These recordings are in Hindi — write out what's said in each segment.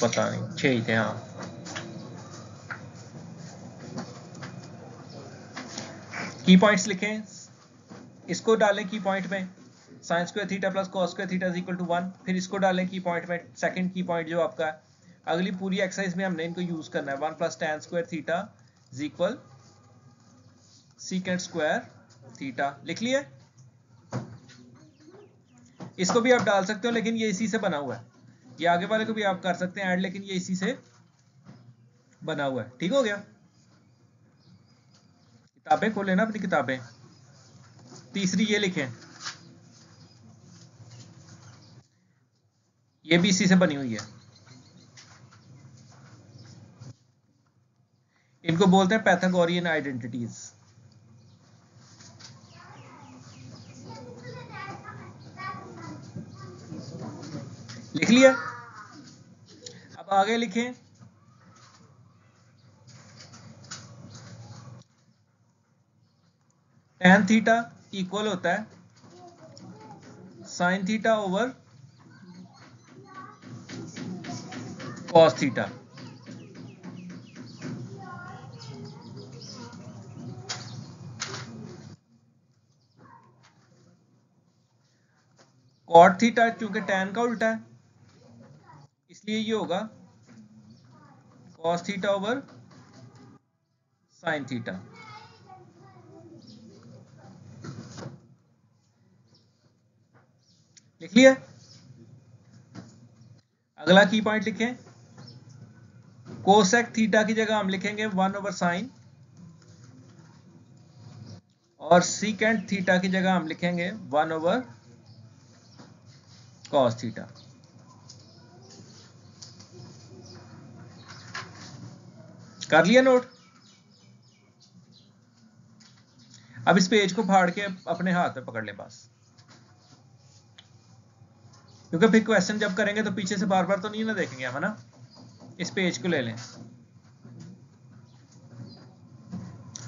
पता नहीं 6 ही थे। हाँ, की पॉइंट्स लिखें, इसको डालें की पॉइंट में, sine square theta plus cos square theta is equal to 1, फिर इसको डालें की पॉइंट में, सेकंड की पॉइंट जो आपका है। अगली पूरी एक्सरसाइज में हमने इनको यूज करना है, 1 plus tan square theta is equal secant square theta. लिख लिया। इसको भी आप डाल सकते हो, लेकिन ये इसी से बना हुआ है। ये आगे वाले को भी आप कर सकते हैं ऐड, लेकिन ये इसी से बना हुआ है। ठीक हो गया। किताबें खोलें ना अपनी किताबें। तीसरी ये लिखें, ये भी इसी से बनी हुई है। इनको बोलते हैं पैथागोरियन आइडेंटिटीज। लिख लिया। अब आगे लिखें, tan थीटा इक्वल होता है sin theta over cos theta. cot theta चूंकि tan का उल्टा है, इसलिए ये होगा cos theta over sin theta. लिख लिया। अगला की पॉइंट लिखें, कोसेक थीटा की जगह हम लिखेंगे 1 ओवर साइन, और सीकेंट थीटा की जगह हम लिखेंगे 1 ओवर कॉस थीटा। कर लिया नोट। अब इस पेज को फाड़ के अपने हाथ में पकड़ ले बस, क्योंकि फिर क्वेश्चन जब करेंगे तो पीछे से बार बार तो नहीं ना देखेंगे हम, है ना। इस पेज को ले लें।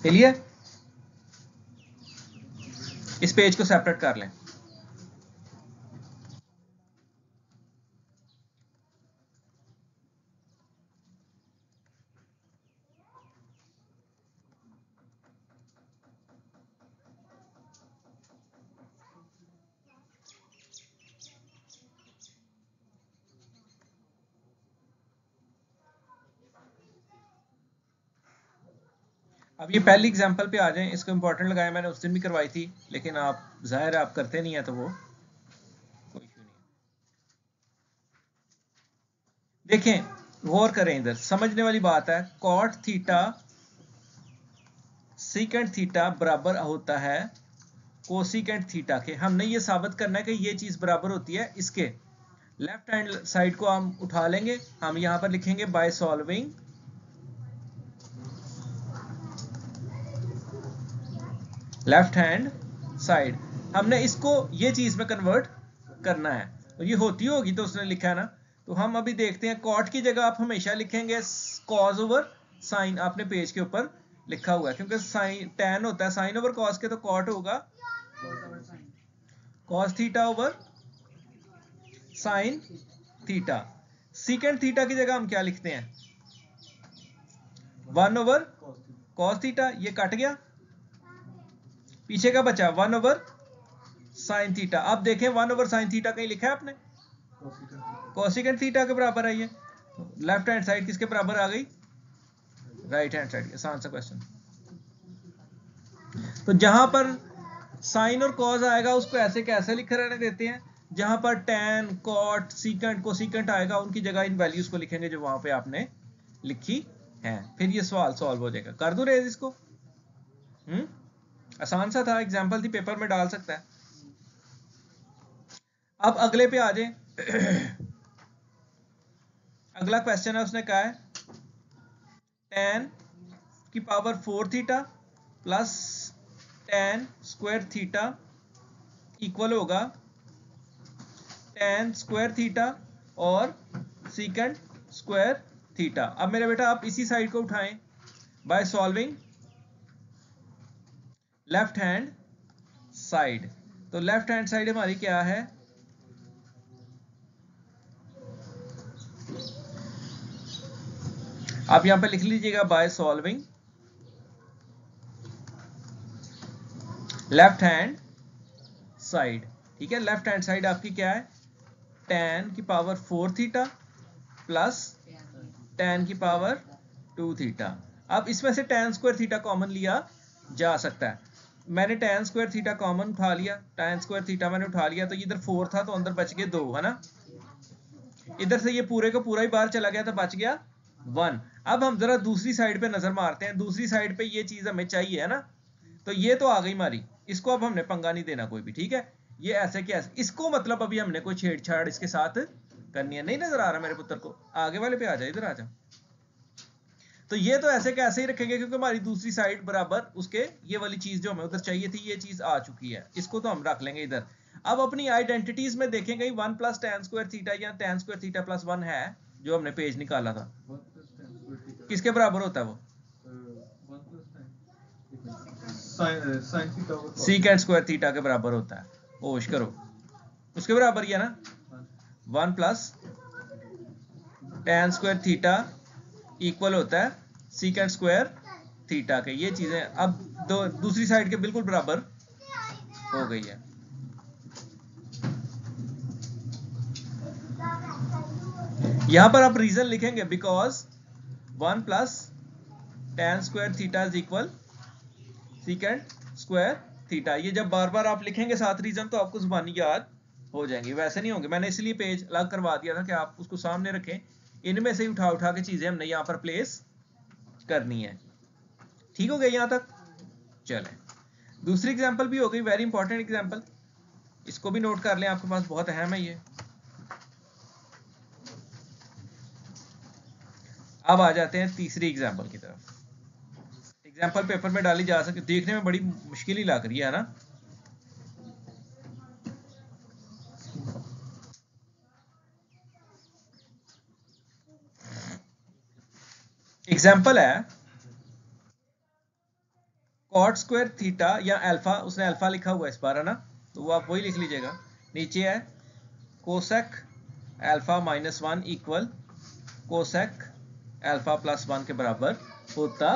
चलिए इस पेज को सेपरेट कर लें। अब ये पहली एग्जांपल पे आ जाएं। इसको इंपॉर्टेंट लगाया, मैंने उस दिन भी करवाई थी, लेकिन आप जाहिर है आप करते नहीं है, तो वो कोई इशू नहीं है। देखें, गौर करें, इधर समझने वाली बात है। कॉट थीटा सीकेंट थीटा बराबर होता है कोसिकेंट थीटा के। हमने ये साबित करना है कि ये चीज बराबर होती है इसके। लेफ्ट हैंड साइड को हम उठा लेंगे, हम यहां पर लिखेंगे by solving left hand side. हमने इसको ये चीज में कन्वर्ट करना है, तो ये होती होगी तो उसने लिखा है ना। तो हम अभी देखते हैं, कॉट की जगह आप हमेशा लिखेंगे कॉस ओवर साइन। आपने पेज के ऊपर लिखा हुआ है, क्योंकि साइन टैन होता है साइन ओवर कॉस के, तो कॉट होगा cos theta over sine theta. Secant theta की जगह हम क्या लिखते हैं, 1 ओवर कॉस थीटा। ये कट गया, पीछे का बचा 1 ओवर साइन थीटा। अब देखें 1 ओवर साइन थीटा कहीं लिखा है आपने, कोसिकेंट थीटा के बराबर है ये। लेफ्ट हैंड साइड किसके बराबर आ गई, राइट हैंड साइड। आसान सा क्वेश्चन। तो जहां पर साइन और कॉस आएगा उसको ऐसे कैसे लिख रहने देते हैं, जहां पर टैन कॉट सीकेंट कोसिकेंट आएगा उनकी जगह इन वैल्यूज को लिखेंगे जो वहां पे आपने लिखी है। फिर ये सवाल सॉल्व हो जाएगा। कर दूं रेज इसको? आसान सा था, एग्जांपल थी, पेपर में डाल सकता है। अब अगले पे आ जाए। अगला क्वेश्चन है, उसने कहा है tan की power 4 theta plus tan square theta equal होगा tan स्क्वायर थीटा और सीकेंट स्क्वायर थीटा। अब मेरे बेटा आप इसी साइड को उठाएं bye solving left hand side. तो लेफ्ट हैंड साइड हमारी क्या है, आप यहां पे लिख लीजिएगा bye solving left hand side. ठीक है, लेफ्ट हैंड साइड आपकी क्या है, tan की पावर 4 थीटा प्लस tan की पावर 2 थीटा। अब इसमें से tan स्क्वायर थीटा कॉमन लिया जा सकता है। मैंने tan स्क्वायर थीटा कॉमन उठा लिया, tan स्क्वायर थीटा मैंने उठा लिया, तो इधर 4 था तो अंदर बच गए 2, है ना। इधर से ये पूरे का पूरा ही बाहर चला गया तो बच गया 1। अब हम जरा दूसरी साइड पे नजर मारते हैं, दूसरी साइड पे ये चीज हमें चाहिए, है ना। तो ये तो आ गई हमारी, इसको अब हमने पंगा नहीं देना कोई भी। ठीक है, ये ऐसे कि ऐसे, इसको मतलब अभी हमने कोई छेड़छाड़ इसके साथ करनी है। नहीं नजर आ रहा मेरे पुत्र को, आगे वाले पे आ जा, इधर आ जा। तो ये तो ऐसे के ऐसे ही रखेंगे क्योंकि हमारी दूसरी साइड बराबर उसके ये वाली चीज जो हमें उधर चाहिए थी ये चीज आ चुकी है, इसको तो हम रख लेंगे इधर। अब अपनी आइडेंटिटीज में देखेंगे 1 प्लस tan स्क्वायर थीटा या tan स्क्वायर थीटा प्लस 1 है जो हमने पेज निकाला था, किसके बराबर होता है वो, सीकेंट स्क्वायर थीटा के बराबर होता है। होश करो, उसके बराबर ही है ना। 1 plus tan square theta equal होता है सीकेंट स्क्वायर थीटा के। ये चीजें अब दूसरी साइड के बिल्कुल बराबर हो गई है। यहां पर आप रीजन लिखेंगे because 1 plus tan square theta is equal secant square theta. ये जब बार बार आप लिखेंगे साथ रीजन तो आपको जुबानी याद हो जाएंगी, वैसे नहीं होंगे। मैंने इसलिए पेज अलग करवा दिया था कि आप उसको सामने रखें, इनमें से ही उठा उठा के चीजें हमने यहां पर प्लेस करनी है। ठीक हो गया यहां तक। चलें, दूसरी एग्जांपल भी हो गई, वेरी इंपॉर्टेंट एग्जांपल, इसको भी नोट कर लें, आपके पास बहुत अहम है ये। अब आ जाते हैं तीसरी एग्जांपल की तरफ। एग्जांपल पेपर में डाली जा सकती, देखने में बड़ी मुश्किल ही लग रही है ना। एग्जांपल है कॉट स्क्वायर थीटा या अल्फा, उसने अल्फा लिखा हुआ है इस बार, है ना, तो वो आप वही लिख लीजिएगा। नीचे है cosec alpha minus 1 equal cosec alpha plus 1 के बराबर होता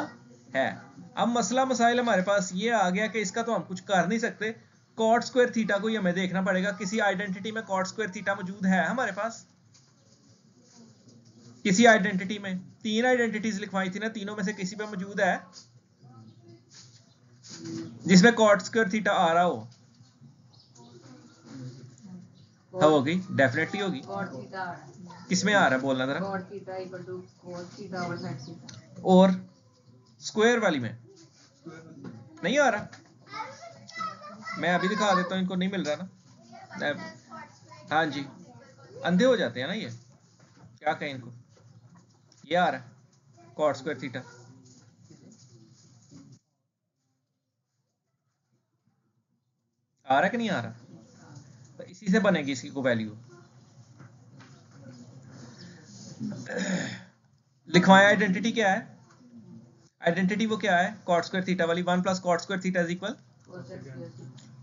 है। अब मसला मसाइल हमारे पास ये आ गया कि इसका तो हम कुछ कर नहीं सकते, कॉट स्क्वायर थीटा को ही हमें देखना पड़ेगा। किसी आइडेंटिटी में कॉट स्क्वायर थीटा मौजूद है हमारे पास, किसी आइडेंटिटी में, 3 आइडेंटिटीज लिखवाई थी ना, तीनों में से किसी पे मौजूद है जिसमें कॉट स्क्वायर थीटा आ रहा हो। हाँ होगी, डेफिनेटली होगी। किसमें आ रहा है बोलना जरा, और स्क्वायर वाली में नहीं आ रहा। मैं अभी दिखा देता हूं, इनको नहीं मिल रहा ना। हाँ जी, अंधे हो जाते हैं ना ये, क्या कहें इनको। ये आ रहा है कॉट स्क्वायर थीटा, आ रहा है कि नहीं आ रहा, तो इसी से बनेगी इसकी को वैल्यू। लिखवाएं आइडेंटिटी क्या है, आइडेंटिटी वो क्या है, कॉट स्क्वायर थीटा वाली। 1 plus cot square theta is equal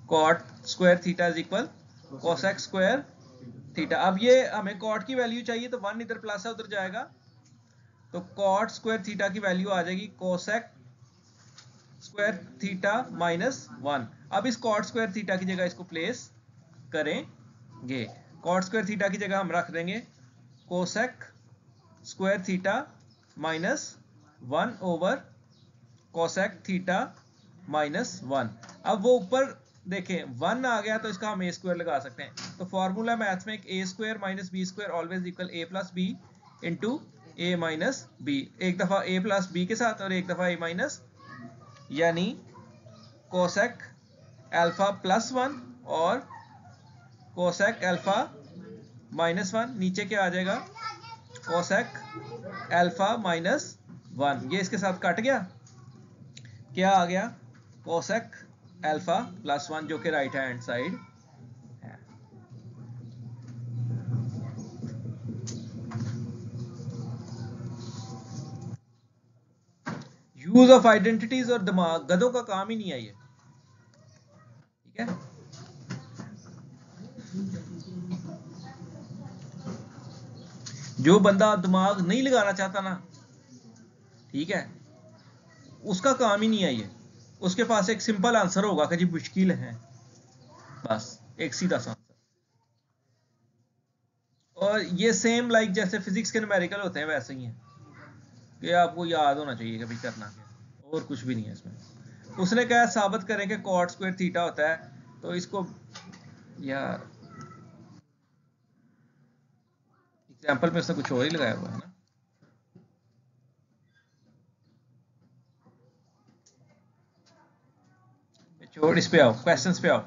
cot square theta is equal cosec square theta. अब ये हमें कॉट की वैल्यू चाहिए तो 1 इधर प्लस है उधर जाएगा, तो कॉट स्क्वायर थीटा की वैल्यू आ जाएगी कोसेक स्क्वायर थीटा माइनस 1। अब इस कॉट स्क्वायर थीटा की जगह इसको प्लेस करेंगे। कॉट स्क्वायर थीटा की जगह हम रख देंगे cosec square theta minus 1 over cosec theta minus 1। अब वो ऊपर देखें 1 आ गया तो इसका हम ए स्क्वायर लगा सकते हैं। तो फॉर्मूला मैथ्स में A square minus B square always equal A plus B into A minus B. एक दफा ए प्लस बी के साथ और एक दफा ए माइनस, यानी कोसेक अल्फा प्लस 1 और कोसेक अल्फा माइनस 1। नीचे क्या आ जाएगा, कोसेक अल्फा माइनस 1। ये इसके साथ कट गया, क्या आ गया, कोसेक अल्फा प्लस 1 जो कि राइट हैंड साइड है। यूज ऑफ आइडेंटिटीज और दिमाग, गधों का काम ही नहीं है ये, ठीक है। जो बंदा दिमाग नहीं लगाना चाहता ना, ठीक है, उसका काम ही नहीं है ये, उसके पास एक सिंपल आंसर होगा कि जी मुश्किल है, बस एक सीधा सा आंसर। और ये सेम लाइक जैसे फिजिक्स के न्यूमेरिकल होते हैं वैसे ही है कि आपको याद होना चाहिए कभी करना क्या, और कुछ भी नहीं है इसमें। उसने कहा साबित करें कि कॉट स्क्वायर थीटा होता है, तो इसको यार एग्जांपल में उसने कुछ और ही लगाया हुआ है ना। छोड़, इस पे आओ, क्वेश्चंस पे आओ।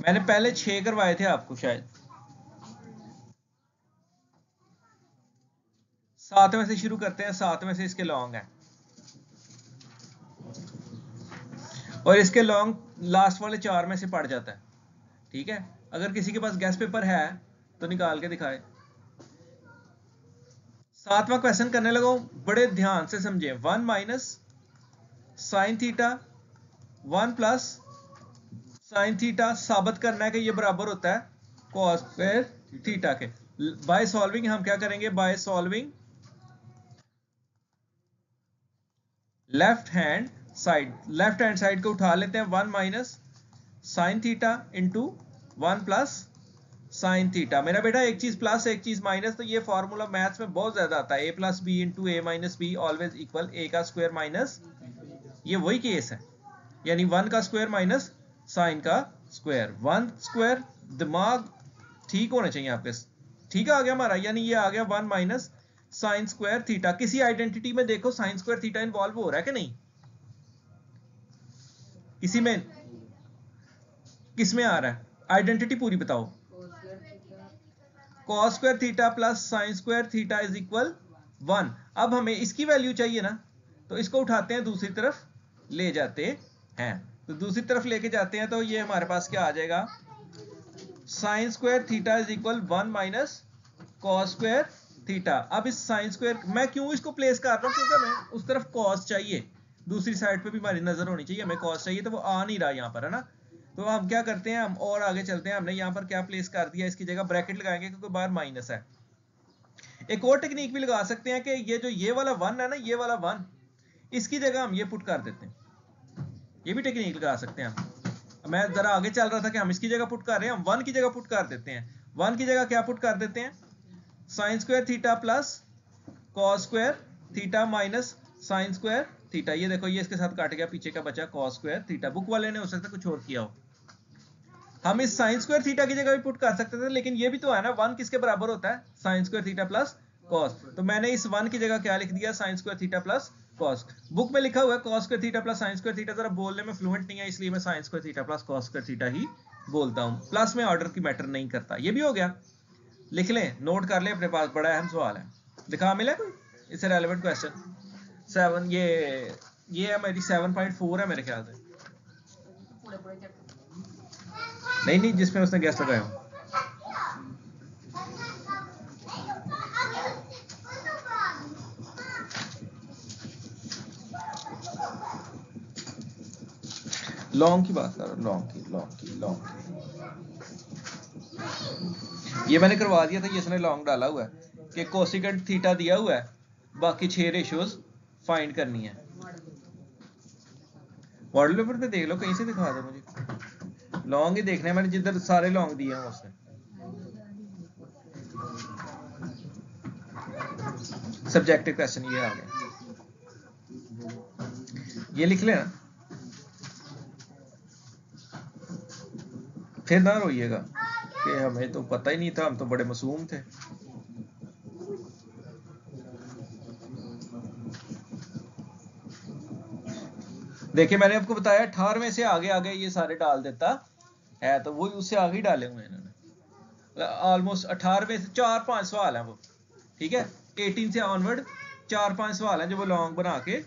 मैंने पहले 6 करवाए थे आपको शायद, 7वें से शुरू करते हैं, 7वें से इसके लॉन्ग है, और इसके लॉन्ग लास्ट वाले 4 में से पड़ जाता है। ठीक है, अगर किसी के पास गैस पेपर है तो निकाल के दिखाए। 7वां क्वेश्चन करने लगो, बड़े ध्यान से समझे। 1 minus sine theta 1 plus sine theta साबित करना है कि ये बराबर होता है कॉस स्क्वायर थीटा के। बाय सॉल्विंग हम क्या करेंगे, bye solving left hand side, left hand side को उठा लेते हैं। 1 minus sine theta into 1 plus sine theta. मेरा बेटा एक चीज प्लस एक चीज माइनस, तो ये फॉर्मूला मैथ्स में बहुत ज्यादा आता है, A plus B into A minus B always equal A का स्क्वायर माइनस, ये वही केस है, यानी 1 का स्क्वायर माइनस साइन का स्क्वायर। 1 स्क्वायर, दिमाग ठीक होने चाहिए आपके, ठीक आ गया हमारा, यानी ये आ गया 1 माइनस साइन स्क्वायर थीटा। किसी आइडेंटिटी में देखो साइन स्क्वायर थीटा इन्वॉल्व हो रहा है कि नहीं, किसी में, किस में आ रहा है, आइडेंटिटी पूरी बताओ। cos square theta plus sine square theta is equal 1। अब हमें इसकी वैल्यू चाहिए ना, तो इसको उठाते हैं दूसरी तरफ ले जाते हैं, तो दूसरी तरफ लेके जाते हैं तो ये हमारे पास क्या आ जाएगा, sign square theta is equal 1 minus cos square theta. अब इस साइन स्क्वायर, मैं क्यों इसको प्लेस कर रहा हूं, क्योंकि हमें उस तरफ कॉस चाहिए, दूसरी साइड पे भी हमारी नजर होनी चाहिए, हमें कॉस चाहिए, तो वो आ नहीं रहा यहाँ पर, है ना। तो हम क्या करते हैं, हम और आगे चलते हैं। हमने यहाँ पर क्या प्लेस कर दिया, इसकी जगह ब्रैकेट लगाएंगे क्योंकि बाहर माइनस है। एक और टेक्निक भी लगा सकते हैं कि ये जो ये वाला 1 है ना, ये वाला 1, इसकी जगह हम ये पुट कर देते हैं, ये भी टेक्निक लगा सकते हैं हम। मैं जरा आगे चल रहा था कि हम इसकी जगह पुट कर रहे हैं, हम 1 की जगह पुट कर देते हैं। 1 की जगह क्या पुट कर देते हैं, sign square theta plus cos square theta minus sign square theta. ये देखो, ये इसके साथ काट गया, पीछे का बचा कॉस स्क्वायर थीटा। बुक वाले ने हो सकता है कुछ और किया हो, हम इस साइन स्क्वायर थीटा की जगह भी पुट कर सकते थे, लेकिन ये भी तो है ना, 1 किसके बराबर होता है, sine square theta plus cos. तो मैंने इस 1 की जगह क्या लिख दिया, sine square theta plus cos. Book में लिखा हुआ है cos square theta plus sine square theta, जरा बोलने में फ्लुएंट नहीं है, इसलिए मैं sine square theta plus cos square theta ही बोलता हूं, प्लस में ऑर्डर की मैटर नहीं करता। ये भी हो गया, लिख लें, नोट कर ले अपने पास, बड़ा अहम सवाल है। दिखा मिला कोई इससे रेलेवेंट क्वेश्चन। 7, ये है मेरी 7.4 है मेरे ख्याल से, नहीं जिसमें उसने गेस्ट लगाया हो। लॉन्ग की बात कर, लॉन्ग की ये मैंने करवा दिया था, ये इसने लॉन्ग डाला हुआ है कि कोसिकेंट थीटा दिया हुआ है, बाकी 6 रेशियोज फाइंड करनी है। मॉडल पेपर पे देख लो, कहीं से दिखा दो मुझे, लॉन्ग ही देखने हैं मैंने, जिधर सारे लॉन्ग दिए हैं उसने। सब्जेक्टिव क्वेश्चन ये आ गया, ये लिख लेना, फिर ना रोइएगा कि हमें तो पता ही नहीं था, हम तो बड़े मासूम थे। देखिए मैंने आपको बताया 18वें से आगे आगे ये सारे डाल देता है, तो वो उससे आगे ही डाले हुए हैं इन्होंने, ऑलमोस्ट 18वें से 4-5 सवाल हैं वो, ठीक है। 18 से ऑनवर्ड 4-5 सवाल हैं जो वो लॉन्ग बना के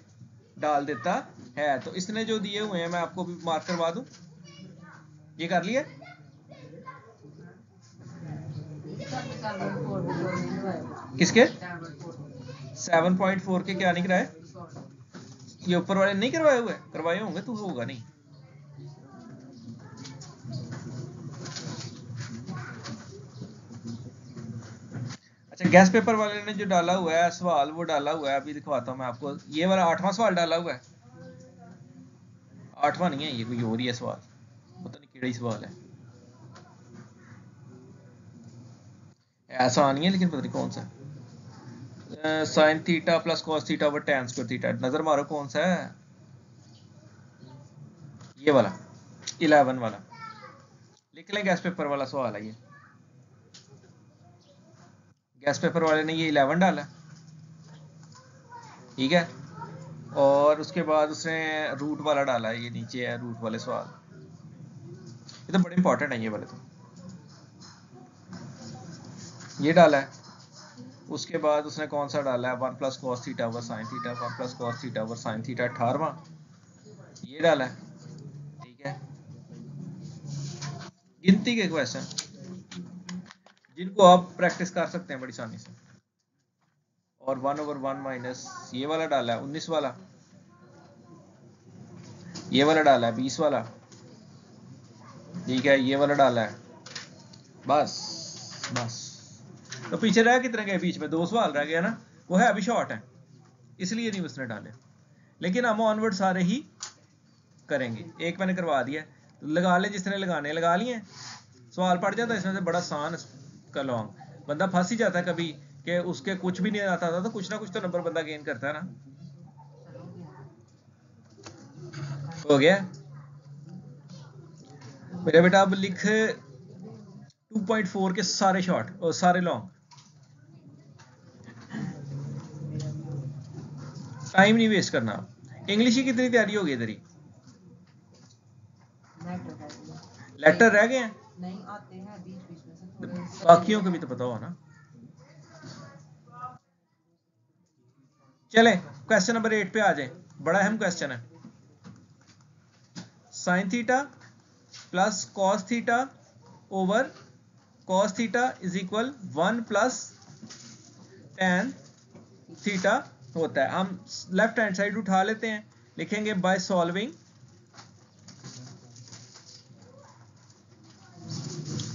डाल देता है। तो इसने जो दिए हुए हैं मैं आपको भी मार्क करवा दूं, ये कर लिया, किसके 7.4 के क्या नहीं कराए, ये ऊपर वाले नहीं करवाए हुए, करवाए होंगे तो होगा नहीं। अच्छा गैस पेपर वाले ने जो डाला हुआ है सवाल वो डाला हुआ है, अभी दिखवाता हूँ मैं आपको। ये वाला 8वां सवाल डाला हुआ है, 8वां नहीं है ये, कोई और ही है सवाल, पता नहीं केड़ा ही सवाल है, ऐसा नहीं है लेकिन पता नहीं कौन सा। Sign theta plus cos theta over tan square theta, नजर मारो कौन सा है, ये वाला 11 वाला, लिख लें गैस पेपर वाला सवाल है ये। गैस पेपर वाले ने ये 11 डाला, ठीक है, और उसके बाद उसने रूट वाला डाला है, ये नीचे है रूट वाले सवाल, ये तो बड़े इंपॉर्टेंट है ये वाले तो, ये डाला है। उसके बाद उसने कौन सा डाला है, 1 plus cos theta over sine theta, 1 plus cos theta over sine theta 18वां, ये डाला है, ठीक है। गिनती के क्वेश्चन जिनको आप प्रैक्टिस कर सकते हैं बड़ी आसानी से। और 1/1 माइनस ये वाला डाला है 19 वाला, ये वाला डाला है 20 वाला, ठीक है, ये वाला डाला है, बस बस। तो पीछे रह कितने गए, बीच में 2 सवाल रह गए ना, वो है अभी शॉर्ट है इसलिए नहीं उसने डाले, लेकिन हम ऑनवर्ड सारे ही करेंगे। एक मैंने करवा दिया, तो लगा ले जिसने लगाने लगा लिए। सवाल पड़ जाता है इसमें से बड़ा आसान का लॉन्ग, बंदा फंस ही जाता है कभी कि उसके कुछ भी नहीं आता था, तो कुछ ना कुछ तो नंबर बंदा गेन करता है ना। हो गया मेरा बेटा, अब लिख 2.4 के सारे शॉर्ट और सारे लॉन्ग, टाइम नहीं वेस्ट करना। इंग्लिश की कितनी तैयारी हो गई तेरी, लेटर रह गए हैं, नहीं आते हैं बीच बीच में से, बाकियों को भी तो पता हो ना। चले क्वेश्चन नंबर 8 पे आ जाए, बड़ा अहम क्वेश्चन है। Sine theta plus cos theta over cos theta is equal 1 plus tan theta होता है। हम लेफ्ट हैंड साइड उठा लेते हैं, लिखेंगे by solving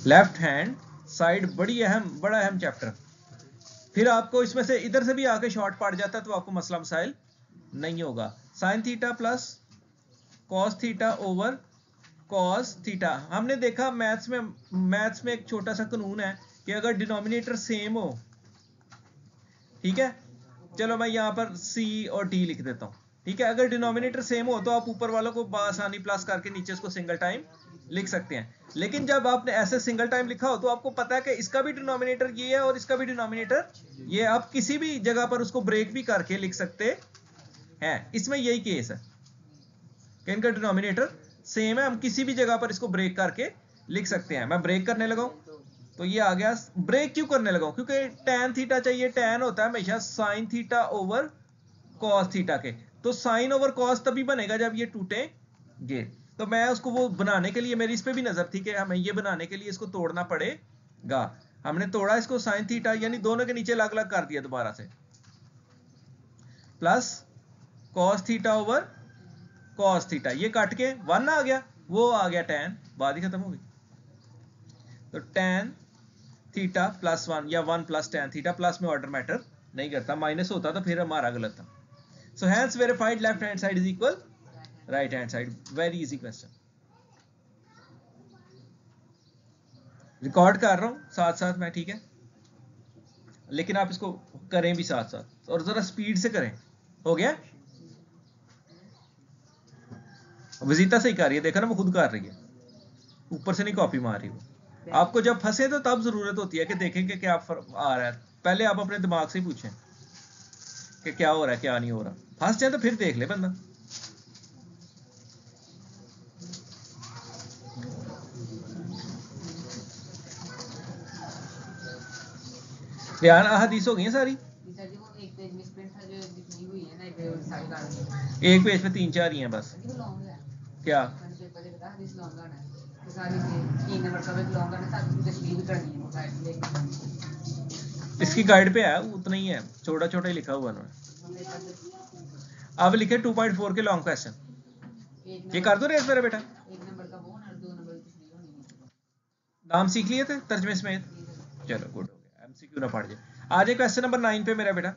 left hand side, बड़ा अहम चैप्टर। फिर आपको इसमें से इधर से भी आके शॉर्ट पड़ जाता है तो आपको मसला मसाइल नहीं होगा। Sign theta plus cos theta over cos theta, हमने देखा मैथ्स में एक छोटा सा कानून है कि अगर डिनोमिनेटर सेम हो, ठीक है, चलो मैं यहां पर c और d लिख देता हूं, ठीक है। अगर डिनोमिनेटर सेम हो तो आप ऊपर वालों को आसानी प्लस करके नीचे उसको सिंगल टाइम लिख सकते हैं। लेकिन जब आपने ऐसे सिंगल टाइम लिखा हो तो आपको पता है कि इसका भी डिनोमिनेटर ये है और इसका भी डिनोमिनेटर ये, आप किसी भी जगह पर उसको ब्रेक भी करके लिख सकते हैं। इसमें यही केस है कि इनका डिनोमिनेटर सेम है, हम किसी भी जगह पर इसको ब्रेक करके लिख सकते हैं। मैं ब्रेक करने लगा तो ये आ गया, ब्रेक क्यों करने लगा, क्योंकि tan थीटा चाहिए, tan होता है हमेशा sign theta over cos theta के, तो साइन ओवर कॉस तभी बनेगा जब ये टूटेंगे। तो मैं उसको वो बनाने के लिए, मेरी इस पे भी नजर थी कि हमें ये बनाने के लिए इसको तोड़ना पड़ेगा। हमने तोड़ा इसको, साइन थीटा यानी दोनों के नीचे अलग अलग कर दिया दोबारा से, plus cos theta over cos theta, ये कट के 1 आ गया, वो आ गया tan, बात ही खत्म हो गई। तो tan थीटा प्लस 1 या 1 प्लस tan थीटा, प्लस में ऑर्डर मैटर नहीं करता, माइनस होता तो फिर हमारा गलत था। So hence verified left hand side is equal right hand side. Very easy question, record कर रहा हूं साथ साथ मैं, ठीक है, लेकिन आप इसको करें भी साथ साथ और जरा स्पीड से करें। हो गया, विजिता से ही कर रही है, देखा ना, वो खुद कर रही है, ऊपर से नहीं कॉपी मार रही वो। आपको जब फंसे तो तब जरूरत होती है कि देखें कि क्या आ रहा है, पहले आप अपने दिमाग से ही पूछें कि क्या हो रहा है क्या नहीं हो रहा, फंस जाए तो फिर देख ले बंदा। ध्यान अहदीस हो गई है सारी, एक पेज में स्प्रिंट था जो लिखी हुई है ना, एक पेज सारी काट दी, एक पेज पे 3-4 ही हैं बस। क्या पेपर से बता दिस लॉन्ग आना है, तो सारी 3 नंबर का एक लॉन्ग आना था, उसकी तस्वीर भी करनी है, वो साइड में इसकी गाइड पे है, उतना ही है, छोटा छोटा ही लिखा हुआ है। अब लिखे 2.4 के लॉन्ग क्वेश्चन, ये कर दो रेस मेरा बेटा। 1 नंबर का वो और 2 नंबर की तस्वीर होनी है। नाम सीख लिए थे तर्जमे समेत, चलो गुड हो गया, एमसीक्यू ना पढ़ जाए। आ जाए क्वेश्चन नंबर 9 पे मेरा बेटा।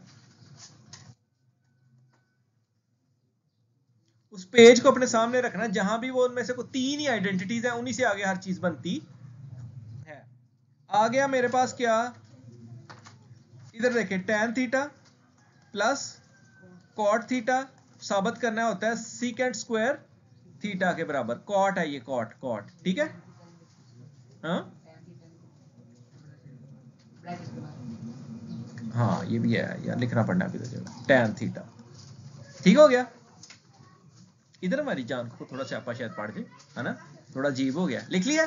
उस पेज को अपने सामने रखना, जहां भी वो उनमें से कोई 3 ही आइडेंटिटीज है, उन्हीं से आगे हर चीज बनती है। आ गया मेरे पास क्या, इधर देखिए tan theta plus cot theta साबित करना होता है सीकेंट स्क्वायर थीटा के बराबर। कॉट है ये, कॉट ठीक है। हाँ ये भी है यार, लिखना पड़ना है अभी तो। tan थीटा ठीक हो गया। इधर हमारी जान को थोड़ा स्यापा शायद पड़ जाए, है ना, थोड़ा अजीब हो गया। लिख लिया।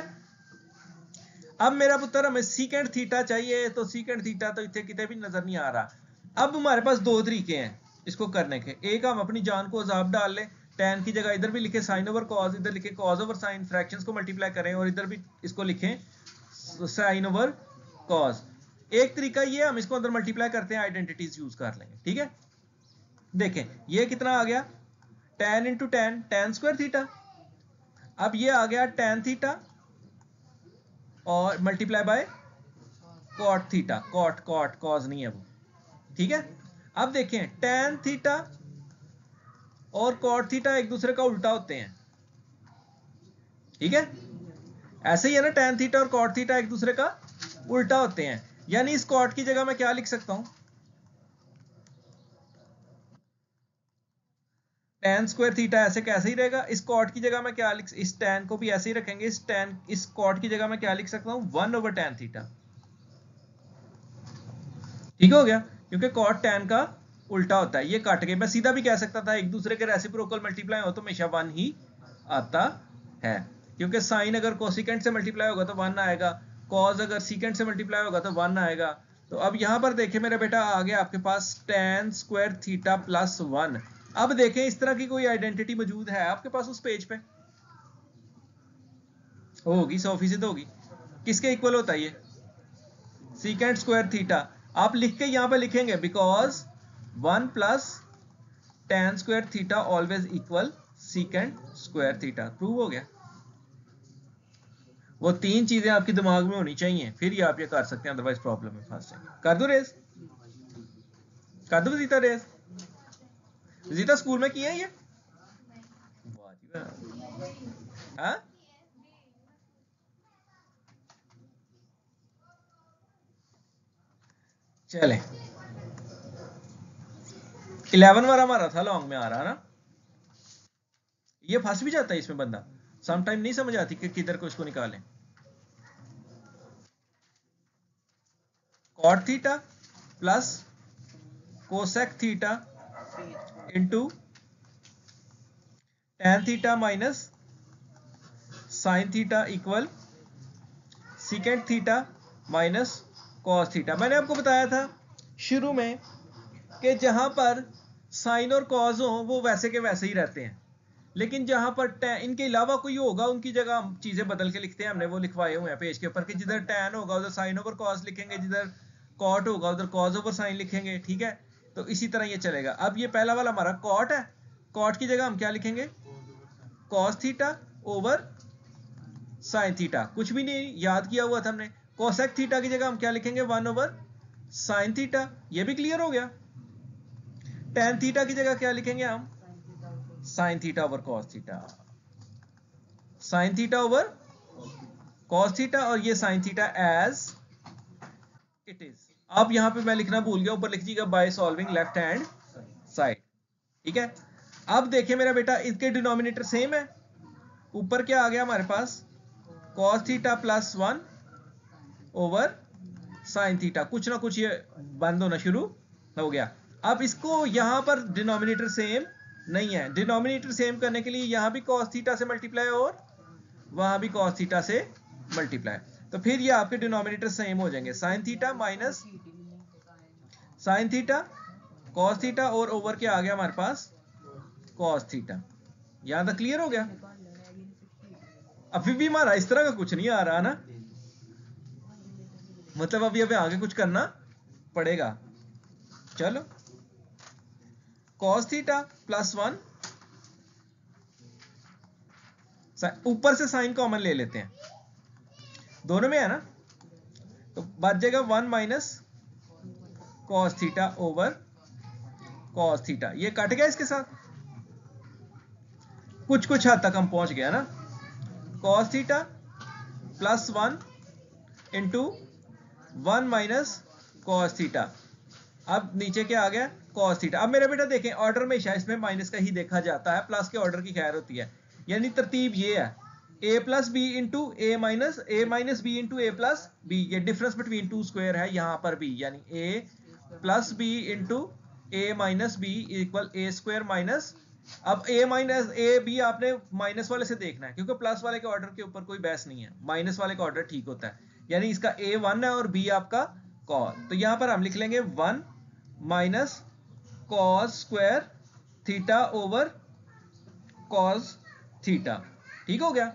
अब मेरा पुत्र हमें सीकेंट थीटा चाहिए, तो सीकेंट थीटा तो इतने कितने भी नजर नहीं आ रहा। अब हमारे पास 2 तरीके हैं इसको करने के। एक हम अपनी जान को अजाब डाल लें, tan की जगह इधर भी लिखे साइन ओवर कॉज, इधर लिखे कॉज ओवर साइन, फ्रैक्शंस को मल्टीप्लाई करें और इधर भी इसको लिखें साइन ओवर कॉज। एक तरीका ये, हम इसको अंदर मल्टीप्लाई करते हैं, आइडेंटिटीज यूज कर लेंगे, ठीक है। देखें ये कितना आ गया, tan into tan square theta. अब ये आ गया tan थीटा और multiply by cot theta, cot कॉज नहीं है वो, ठीक है। अब देखें tan थीटा और कॉट थीटा एक दूसरे का उल्टा होते हैं, ठीक है। ऐसे ही है ना, tan थीटा और कॉट थीटा एक दूसरे का उल्टा होते हैं। यानी इस कॉट की जगह मैं क्या लिख सकता हूं, tan स्क्वायर थीटा ऐसे कैसे ही रहेगा। इस कॉट की जगह मैं क्या लिख, इस tan को भी ऐसे ही रखेंगे, इस कॉट की जगह मैं क्या लिख सकता हूं, 1 ओवर tan थीटा, ठीक हो गया। क्योंकि कॉट tan का उल्टा होता है, ये काट के मैं सीधा भी कह सकता था एक दूसरे के रेसिप्रोकल मल्टीप्लाई हो तो हमेशा 1 ही आता है। क्योंकि साइन अगर कोसिकेंट से मल्टीप्लाई होगा तो 1 आएगा, कॉज अगर सीकेंट से मल्टीप्लाई होगा तो 1 आएगा। तो अब यहां पर देखें मेरा बेटा आ गया आपके पास tan स्क्वायर थीटा प्लस 1। अब देखें इस तरह की कोई आइडेंटिटी मौजूद है आपके पास उस पेज पे, होगी 100% होगी। किसके इक्वल होता है ये, सीकेंट स्क्वायर थीटा। आप लिख के यहां पे लिखेंगे because 1 plus tan square theta always equal secant square theta. Prove हो गया। वो 3 चीजें आपके दिमाग में होनी चाहिए, फिर ही आप ये कर सकते हैं, अदरवाइज प्रॉब्लम में फंस जाएंगे। कर दो रेस, कर दो जीता रेस। जीता स्कूल में किया है ये, हाँ चले। 11 वाला हमारा था लॉन्ग में आ रहा ना, ये फंस भी जाता है इसमें बंदा, समटाइम नहीं समझ आती कि किधर को इसको निकालें। Cot theta plus cosec theta into tan theta minus sine theta equal secant theta minus cos theta. मैंने आपको बताया था शुरू में कि जहां पर साइन और कॉस हो वो वैसे के वैसे ही रहते हैं, लेकिन जहां पर इनके अलावा कोई होगा उनकी जगह हम चीजें बदल के लिखते हैं। हमने वो लिखवाए हुए हैं पेज के ऊपर कि जिधर tan होगा उधर साइन ओवर कॉस लिखेंगे, जिधर कॉट होगा उधर कॉस ओवर साइन लिखेंगे, ठीक है। तो इसी तरह ये चलेगा। अब ये पहला वाला हमारा कॉट है, कॉट की जगह हम क्या लिखेंगे, cos theta over sine theta. कुछ भी नहीं याद किया हुआ था हमने। कोसेक थीटा की जगह हम क्या लिखेंगे, 1 ओवर साइन थीटा। ये भी क्लियर हो गया। tan थीटा की जगह क्या लिखेंगे हम, sine theta over cos theta, sine theta over cos theta, और ये sine theta as it is. अब यहां पे मैं लिखना भूल गया, ऊपर लिख दीजिएगा bye solving left hand side, ठीक है। अब देखिए मेरा बेटा इसके डिनोमिनेटर सेम है। ऊपर क्या आ गया हमारे पास, cos theta plus 1 over sine theta. कुछ ना कुछ ये बंद होना शुरू हो गया। अब इसको यहां पर डिनोमिनेटर सेम नहीं है, डिनोमिनेटर सेम करने के लिए यहां भी कॉस थीटा से मल्टीप्लाई और वहां भी कॉस थीटा से मल्टीप्लाई, तो फिर ये आपके डिनोमिनेटर सेम हो जाएंगे, sign theta minus sine theta cos theta और ओवर क्या आ गया हमारे पास, कॉस थीटा। यहां तक क्लियर हो गया। अभी भी हमारा इस तरह का कुछ नहीं आ रहा ना, मतलब अभी अभी आगे कुछ करना पड़ेगा। चलो कॉस थीटा प्लस 1, ऊपर से साइन कॉमन ले लेते हैं, दोनों में है ना, तो बच जाएगा 1 minus cos theta over cos theta. ये कट गया इसके साथ, कुछ कुछ हद तक हम पहुंच गया ना। Cos theta plus 1 into 1 minus cos theta. अब नीचे क्या आ गया, कॉस थीटा। अब मेरे बेटा देखें, ऑर्डर हमेशा इसमें माइनस का ही देखा जाता है, प्लस के ऑर्डर की खैर होती है। यानी तरतीब ये है, a plus B into A minus B into A plus B. ये डिफरेंस बिटवीन टू स्क्वायर है यहां पर भी, यानी a plus B into A minus B equal A square minus. अब a माइनस ए बी आपने माइनस वाले से देखना है, क्योंकि प्लस वाले के ऑर्डर के ऊपर कोई बहस नहीं है, माइनस वाले का ऑर्डर ठीक होता है। यानी इसका a 1 है और b आपका कॉस। तो यहां पर हम लिख लेंगे 1 minus cos square theta over cos theta. ठीक हो गया।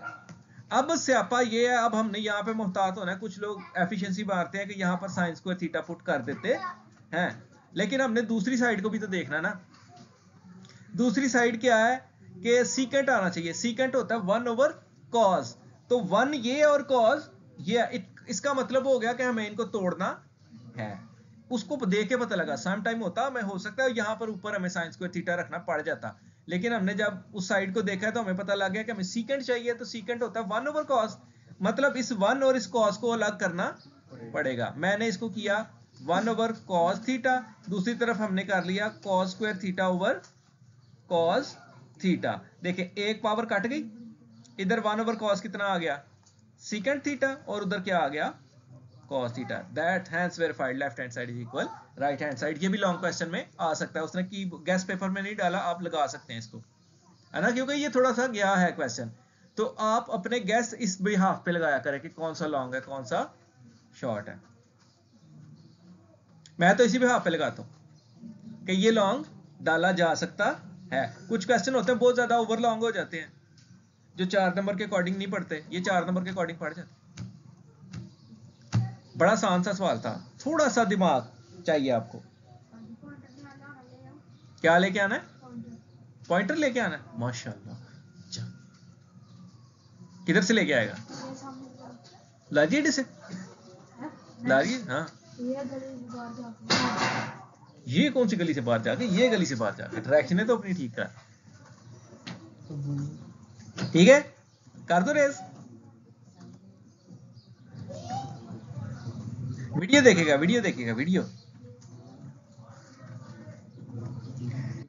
अब स्यापा ये है, अब हमने यहाँ पे मोहतात होना है। कुछ लोग एफिशिएंसी मारते हैं कि यहाँ पर साइन स्क्वायर थीटा पुट कर देते हैं, लेकिन हमने दूसरी साइड को भी तो देखना ना। दूसरी साइड क्या है कि सीकेंट आना चाहिए। सीकेंट होता है 1 ओवर कॉस। तो 1 ये और कॉस ये, इसका मतलब हो गया कि हमें इनको तोड़ना है। उसको देख के पता लगा, सम टाइम होता मैं हो सकता है यहाँ पर ऊपर हमें साइन स्क्वायर थीटा रखना पड़ जाता, लेकिन हमने जब उस साइड को देखा तो हमें पता लग गया कि हमें सीकेंट चाहिए। तो सीकेंट होता है 1 ओवर कॉस, मतलब इस 1 और इस कॉस को अलग करना पड़ेगा। मैंने इसको किया 1 ओवर कॉस थीटा, दूसरी तरफ हमने कर लिया cos square theta over cos theta. देखिए एक पावर कट गई, इधर 1 ओवर कॉस कितना आ गया, सीकेंट थीटा, और उधर क्या आ गया, cos theta। that hence verified left hand side is equal right hand side। ये भी लॉन्ग क्वेश्चन में आ सकता है, उसने की गैस पेपर में नहीं डाला, आप लगा सकते हैं इसको, है ना, क्योंकि ये थोड़ा सा गया है क्वेश्चन। तो आप अपने गैस इस बिहाफ पे लगाया करें कि कौन सा लॉन्ग है कौन सा शॉर्ट है। मैं तो इसी बिहाफ पे लगाता हूं कि ये लॉन्ग डाला जा सकता है। कुछ क्वेश्चन होते हैं बहुत ज्यादा ओवर लॉन्ग हो जाते हैं, जो 4 नंबर के अकॉर्डिंग नहीं पढ़ते, ये 4 नंबर के अकॉर्डिंग पढ़ जाते। बड़ा आसान सा सवाल था, थोड़ा सा दिमाग चाहिए आपको। क्या लेके आना है, पॉइंटर लेके आना है, माशाल्लाह। किधर से लेके आएगा, लाजिए से लाजिए। हाँ ये कौन सी गली से बाहर जाके, ये गली से बाहर जाके, डायरेक्शन तो अपनी ठीक कर। ठीक है, कर दो रेस। वीडियो देखेगा वीडियो देखेगा वीडियो,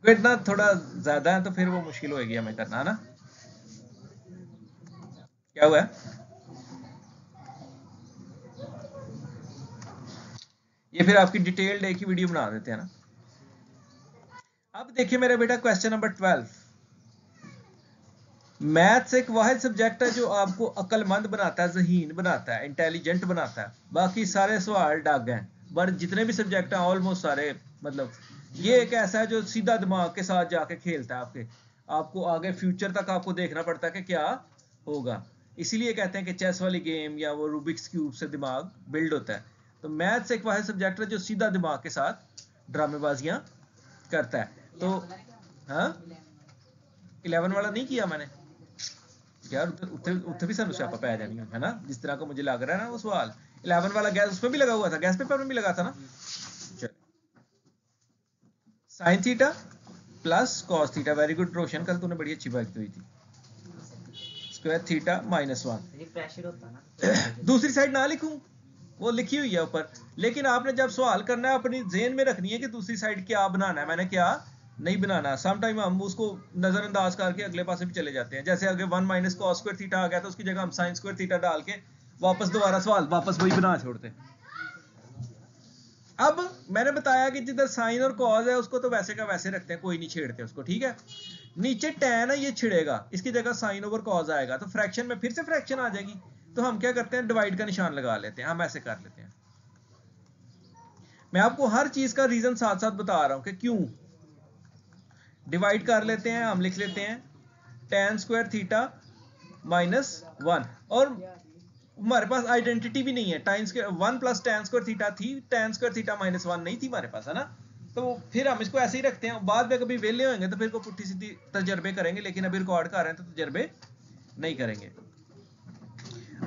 इतना थोड़ा ज्यादा है तो फिर वो मुश्किल होगी हमें करना ना। क्या हुआ, ये फिर आपकी डिटेल्ड एक ही वीडियो बना देते हैं ना। अब देखिए मेरा बेटा क्वेश्चन नंबर 12। मैथ्स एक वाहिद सब्जेक्ट है जो आपको अक्लमंद बनाता है, ज़हीन बनाता है, इंटेलिजेंट बनाता है। बाकी सारे सवाल डग हैं, बट जितने भी सब्जेक्ट हैं ऑलमोस्ट सारे, मतलब ये एक ऐसा है जो सीधा दिमाग के साथ जाके खेलता है। आपको आगे फ्यूचर तक आपको देखना पड़ता है कि क्या होगा। इसीलिए कहते हैं कि चेस वाली गेम या वो रूबिक्स क्यूब से दिमाग बिल्ड होता है। तो मैथ्स एक वाहिद सब्जेक्ट है जो सीधा दिमाग के साथ ड्रामेबाजियां करता है। तो हाँ 11 वाला नहीं किया मैंने यार, उत्तर भी सानू स्यापा पै जानी है ना, जिस तरह का मुझे लग रहा है ना वो सवाल। 11 वाला गैस उसमें भी लगा हुआ था, गैस पेपर में भी लगा था ना। Sine theta plus cos theta, very good Roshan, कल तूने बड़ी अच्छी बात हुई थी। Square theta minus 1। दूसरी साइड ना लिखूं, वो लिखी हुई है ऊपर, लेकिन आपने जब सवाल करना है अपनी जेहन में रखनी है कि दूसरी साइड क्या बनाना है, मैंने क्या नहीं बनाना। सम टाइम हम उसको नजरअंदाज करके अगले पासे भी चले जाते हैं। जैसे अगर 1 माइनस कॉस स्क्वायर थीटा आ गया तो उसकी जगह हम साइन स्क्वायर थीटा डाल के वापस दोबारा सवाल वापस वही बना छोड़ते। अब मैंने बताया कि जिधर साइन और कॉस है उसको तो वैसे का वैसे रखते हैं, कोई नहीं छेड़ते उसको, ठीक है। नीचे टैन है ये छिड़ेगा, इसकी जगह साइन ओवर कॉस आएगा, तो फ्रैक्शन में फिर से फ्रैक्शन आ जाएगी। तो हम क्या करते हैं, डिवाइड का निशान लगा लेते हैं, हम ऐसे कर लेते हैं। मैं आपको हर चीज का रीजन साथ साथ बता रहा हूं कि क्यों डिवाइड कर लेते हैं। हम लिख लेते हैं tan स्क्वायर थीटा माइनस 1, और हमारे पास आइडेंटिटी भी नहीं है। tan square 1 plus tan square theta थी, tan स्क्वायर थीटा माइनस 1 नहीं थी हमारे पास, है ना। तो फिर हम इसको ऐसे ही रखते हैं, बाद में कभी वेले होंगे तो फिर को पुट्ठी सीधी तजर्बे करेंगे, लेकिन अभी रिकॉर्ड कर रहे हैं तो तजर्बे नहीं करेंगे।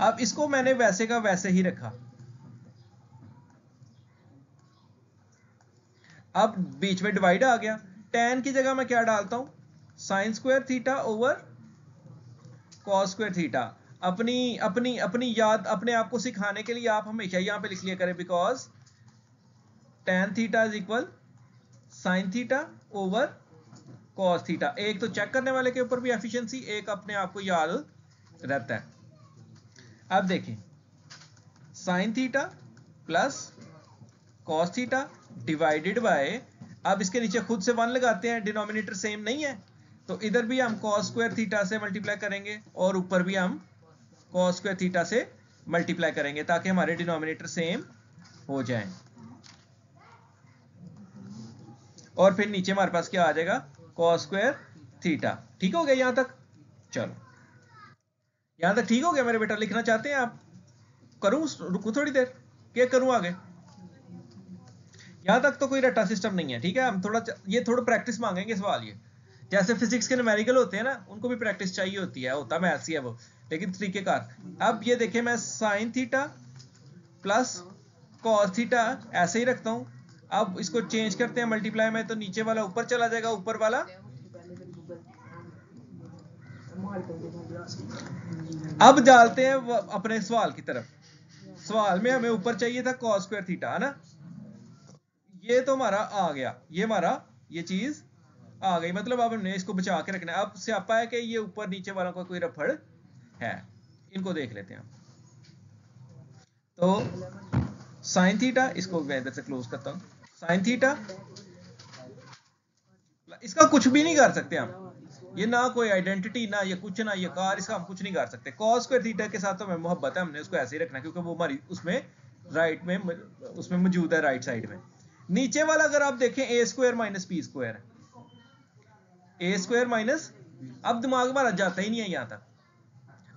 अब इसको मैंने वैसे का वैसे ही रखा, अब बीच में डिवाइड आ गया, tan की जगह मैं क्या डालता हूं, sign square theta over cos square theta. अपनी अपनी अपनी याद अपने आप को सिखाने के लिए आप हमेशा यहां पे लिख लिया करें, because tan theta is equal sine theta over cos theta. एक तो चेक करने वाले के ऊपर भी एफिशिएंसी, एक अपने आप को याद रहता है। अब देखें, sign theta plus cos theta divided by, अब इसके नीचे खुद से 1 लगाते हैं, डिनोमिनेटर सेम नहीं है, तो इधर भी हम कॉस स्क्वायर थीटा से मल्टीप्लाई करेंगे और ऊपर भी हम कॉस स्क्वायर थीटा से मल्टीप्लाई करेंगे, ताकि हमारे डिनोमिनेटर सेम हो जाएं। और फिर नीचे हमारे पास क्या आ जाएगा, कॉस स्क्वायर थीटा। ठीक हो गया यहां तक? चलो यहां तक ठीक हो गया मेरे बेटा? लिखना चाहते हैं आप? करूं, रुकू थोड़ी देर, क्या करूं आगे? यहां तक तो कोई रट्टा सिस्टम नहीं है, ठीक है? हम थोड़ा प्रैक्टिस मांगेंगे सवाल। ये जैसे फिजिक्स के न्यूमेरिकल होते हैं ना, उनको भी प्रैक्टिस चाहिए होती है, होता मैथ्स ही है वो, लेकिन तरीकेकार। अब ये देखिए, मैं sign theta plus cos theta ऐसे ही रखता हूं। अब इसको चेंज करते हैं मल्टीप्लाई में, तो नीचे वाला ऊपर चला जाएगा, ऊपर वाला। अब डालते हैं अपने सवाल की तरफ। सवाल में हमें ऊपर चाहिए था कॉस स्क्वायर थीटा, है ना? ये तो हमारा आ गया, ये हमारा ये चीज आ गई, मतलब अब हमने इसको बचा के रखना है। अब स्यापा है कि ये ऊपर नीचे वालों का कोई रफड़ है, इनको देख लेते हैं हम। तो साइन थीटा, इसको मैं इधर से क्लोज करता हूं, साइन थीटा, इसका कुछ भी नहीं कर सकते हम, ये ना कोई आइडेंटिटी, ना ये कुछ, ना ये कार, इसका हम कुछ नहीं कर सकते। कॉस स्क्वायर थीटा के साथ तो हमें मोहब्बत है, हमने उसको ऐसे ही रखना, क्योंकि वो हमारी उसमें राइट में उसमें मौजूद है, राइट साइड में। नीचे वाला अगर आप देखें, ए स्क्वायर माइनस बी स्क्वायर, ए स्क्वायर माइनस, अब दिमाग हमारा जाता ही नहीं है यहां तक,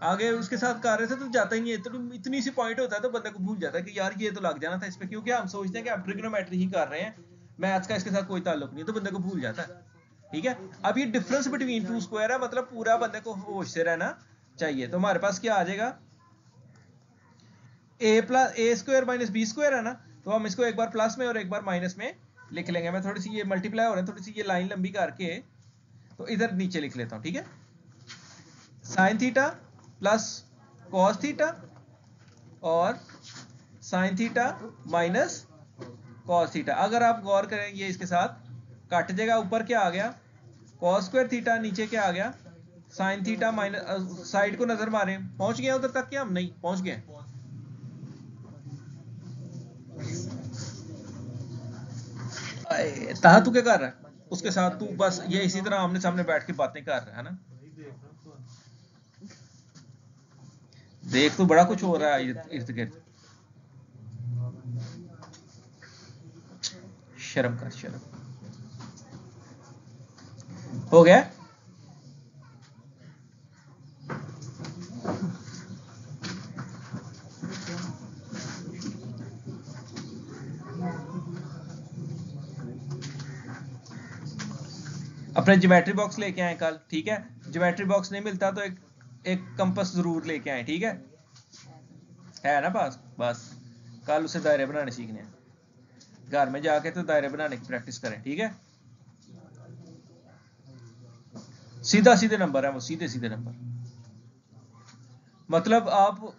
आगे उसके साथ कर रहे थे तो जाता ही नहीं है। तो इतनी सी पॉइंट होता है तो बंदे को भूल जाता है कि यार ये तो लग जाना था इस पे, क्योंकि हम सोचते हैं कि आप ट्रिग्नोमेट्री ही कर रहे हैं, मैथ्स का इसके साथ कोई ताल्लुक नहीं है, तो बंदे को भूल जाता है। ठीक है, अब ये डिफरेंस बिटवीन टू स्क्वायर है, मतलब पूरा बंदे को होश से रहना चाहिए। तो हमारे पास क्या आ जाएगा, ए स्क्वायर माइनस बी स्क्वायर है ना, तो हम इसको एक बार प्लस में और एक बार माइनस में लिख लेंगे। मैं थोड़ी सी ये मल्टीप्लाई हो रहा है, थोड़ी सी ये लाइन लंबी करके तो इधर नीचे लिख लेता हूं, ठीक है? Sine theta plus cos theta और sine theta minus cos theta. अगर आप गौर करें, ये इसके साथ कट जाएगा, ऊपर क्या आ गया, कॉस स्क्वायर थीटा, नीचे क्या आ गया, साइन थीटा माइनस, साइड को नजर मारें, पहुंच गए उधर तक? क्या हम नहीं पहुंच गए? ताहा तू क्या कर रहा है उसके साथ? तू बस ये इसी तरह आमने सामने बैठ के बातें कर रहा है ना? देख, तो बड़ा कुछ हो रहा है इर्द गिर्द। शर्म कर, शर्म। हो गया? अपने ज्योमेट्री बॉक्स लेके आए कल, ठीक है? ज्योमेट्री बॉक्स नहीं मिलता तो एक कंपास जरूर लेके आए, ठीक है ना पास? बस कल उसे दायरे बनाने सीखने हैं, घर में जाके तो दायरे बनाने की प्रैक्टिस करें, ठीक है? सीधा सीधे नंबर है वो, सीधे सीधे नंबर। मतलब आप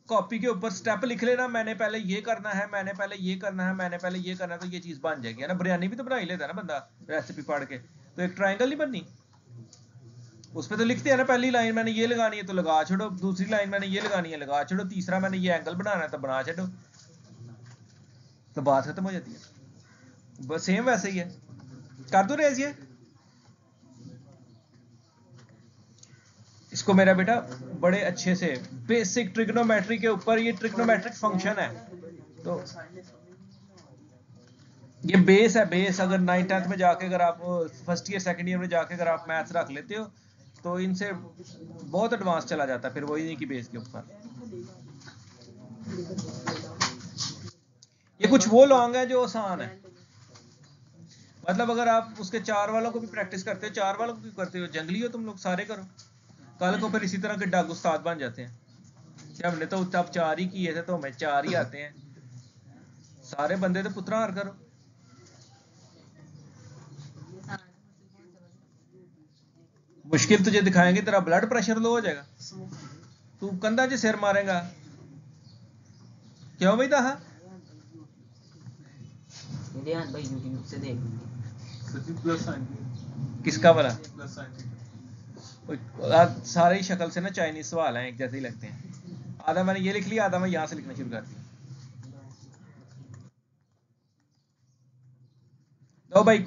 कॉपी के ऊपर स्टेप लिख लेना, मैंने पहले ये करना है, मैंने पहले ये करना है, मैंने पहले ये करना है, तो ये चीज बन जाएगी, है ना? बिरयानी भी तो बना ही लेता है ना बंदा रेसिपी पढ़ के। तो एक ट्रायंगल नहीं बननी, उसमें तो लिखते हैं ना, पहली लाइन मैंने ये लगानी है तो लगा छोड़ो, दूसरी लाइन मैंने ये लगानी है लगा छोड़ो, तीसरा मैंने ये एंगल बनाना है तो बना छोड़ो, तो बात खत्म हो जाती है। बस सेम वैसे ही है, कर दो रेज ये। इसको मेरा बेटा बड़े अच्छे से बेसिक ट्रिग्नोमेट्री के ऊपर, ये ट्रिग्नोमेट्रिक फंक्शन है, तो ये बेस है, बेस। अगर 9th-10th में जाके, अगर आप फर्स्ट ईयर सेकंड ईयर में जाके अगर आप मैथ्स रख लेते हो तो इनसे बहुत एडवांस चला जाता है, फिर वही नहीं की बेस के ऊपर। ये कुछ वो लॉन्ग है जो आसान है, मतलब अगर आप उसके 4 वालों को भी प्रैक्टिस करते हो, 4 वालों को भी करते हो, जंगली हो तुम लोग, सारे करो, कल को फिर इसी तरह के डग उस्ताद बन जाते हैं। हमने तो तब 4 ही किए थे तो हमें 4 ही आते हैं, सारे बंदे तो पुत्रा हार करो। मुश्किल तुझे दिखाएंगे, तेरा ब्लड प्रेशर लो हो जाएगा, तू कंधा च सिर मारेगा। क्यों भाई ताहा? भाई यूट्यूब से देख किसका वाला? सारे ही शक्ल से ना चाइनीज सवाल हैं, एक जैसे ही लगते हैं। आधा मैंने ये लिख लिया, आधा मैं यहां से लिखना शुरू कर दिया। तो भाई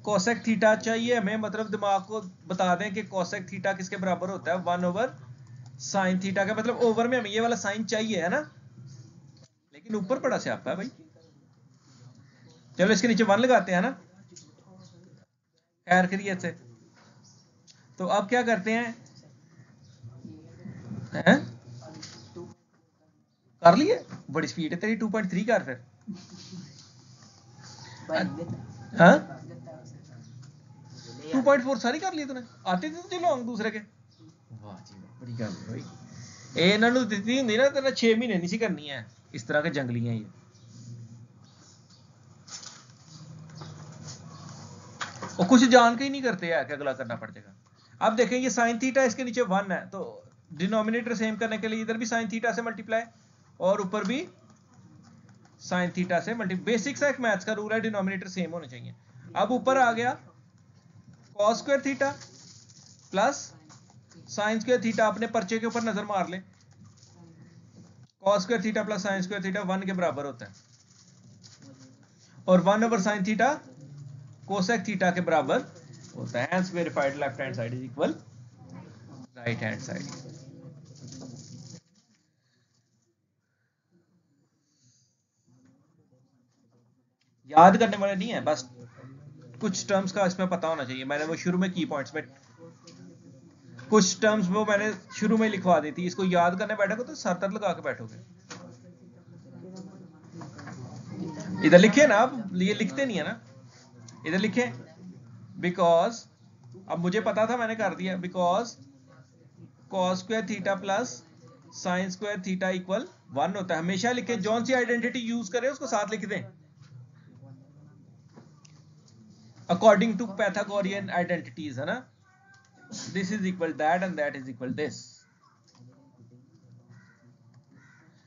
कोसेक थीटा चाहिए हमें, मतलब दिमाग को बता दें कि कोसेक थीटा किसके बराबर होता है, 1/sin थीटा का। मतलब ओवर में हमें ये वाला साइन चाहिए है ना, लेकिन ऊपर पड़ा से आपका है भाई। चलो इसके नीचे 1 लगाते हैं ना, खैर खैरियत से। तो अब क्या करते हैं, कर लिए? बड़ी स्पीड है तेरी, 2.3 कर फिर। हाँ 2.4 सारी कर ली तूने, आते थे तुझे लॉन्ग दूसरे के? वाह जी वाह, बड़ी गल है भाई। ਇਹ ਇਹਨਾਂ ਨੂੰ ਦਿੱਤੀ ਹੁੰਦੀ ਨਾ ਤੇਰਾ 6 ਮਹੀਨੇ नहीं सी करनी है, इस तरह के जंगली हैं ये। और कुछ जान के ही नहीं करते है कि अगला करना पड़ जाएगा। अब देखें ये साइन थीटा इसके नीचे 1 है, तो डिनोमिनेटर सेम करने के लिए इधर भी साइन थीटा से मल्टीप्लाई और ऊपर भी साइन थीटा से मल्टी। बेसिक सा एक मैथ्स का रूल है, डिनोमिनेटर सेम होने चाहिए। अब ऊपर आ गया cos square theta plus sine square theta, अपने पर्चे के ऊपर नजर मार ले। cos square theta plus sine square theta 1 के बराबर होता है, और 1/sin थीटा कोसेक थीटा के बराबर होता है। Hence verified left hand side is equal right hand side. याद करने वाले नहीं है, बस कुछ टर्म्स का इसमें पता होना चाहिए। मैंने वो शुरू में की पॉइंट्स में कुछ टर्म्स वो मैंने शुरू में लिखवा दी थी, इसको याद करने बैठोगे तो सर दर्द लगा के बैठोगे। इधर लिखे ना आप, ये लिखते नहीं है ना, इधर लिखे बिकॉज, अब मुझे पता था मैंने कर दिया, because cos square theta plus sine square theta equal 1 होता है। हमेशा लिखें, जौन सी आइडेंटिटी यूज करें उसको साथ लिख दें, अकॉर्डिंग टू पैथागोरियन आइडेंटिटीज है ना। This is equal that and that is equal this.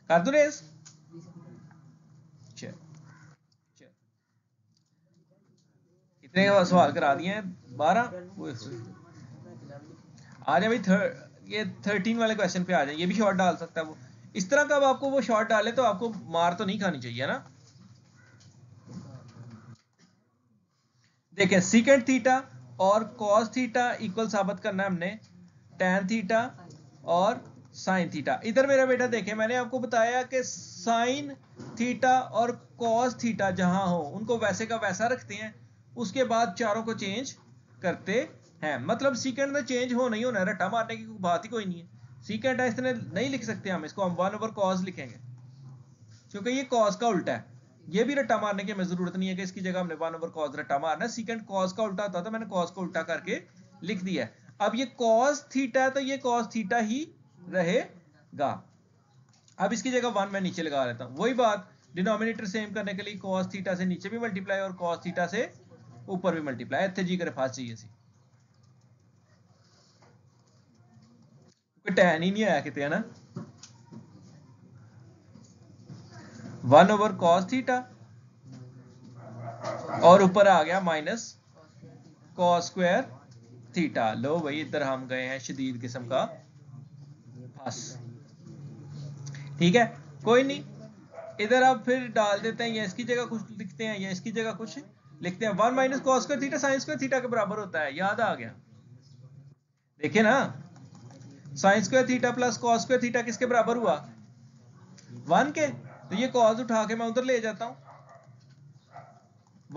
कर दो रेस। इतने सवाल करा दिए हैं 12। आ जाए भाई, ये 13 वाले क्वेश्चन पे आ जाए। ये भी शॉर्ट डाल सकता है वो, इस तरह का। अब आपको वो शॉर्ट डाले तो आपको मार तो नहीं खानी चाहिए ना। देखें सीकेंट थीटा और कॉस थीटा इक्वल साबित करना है हमने टैन थीटा और साइन थीटा। इधर मेरा बेटा देखें, मैंने आपको बताया कि साइन थीटा और कॉस थीटा जहां हो उनको वैसे का वैसा रखते हैं, उसके बाद चारों को चेंज करते हैं। मतलब सीकेंट में चेंज हो नहीं होना, रट्टा मारने की बात ही कोई नहीं है। सीकेंट इतने नहीं लिख सकते हम, इसको हम 1/cos लिखेंगे, क्योंकि ये कॉस का उल्टा है। ये भी रट्टा मारने की हमें जरूरत नहीं है कि इसकी जगह हमने 1/cos रट्टा मारना है। सीकेंट कॉस का उल्टा होता तो मैंने कॉस को उल्टा करके लिख दिया है। अब ये cos थीटा है तो ये cos थीटा ही रहेगा। अब इसकी जगह 1 मैं नीचे लगा लेता हूं। वही बात, डिनोमिनेटर सेम करने के लिए cos थीटा से नीचे भी मल्टीप्लाई और cos थीटा से ऊपर भी मल्टीप्लाई। इतने जी करे फास्ट चाहिए सी, टैन ही नहीं आया कितने है ना। 1/cos थीटा और ऊपर आ गया माइनस cos स्क्वायर थीटा। लो भाई, इधर हम गए हैं शदीद किस्म का फंस। ठीक है, कोई नहीं, इधर आप फिर डाल देते हैं, या इसकी जगह कुछ लिखते हैं या इसकी जगह कुछ लिखते हैं। 1 - cos square theta sine square theta के बराबर होता है, याद आ गया। देखिए ना, sign square theta plus cos square theta किसके बराबर हुआ, 1 के। तो ये cos उठा के मैं उधर ले जाता हूं।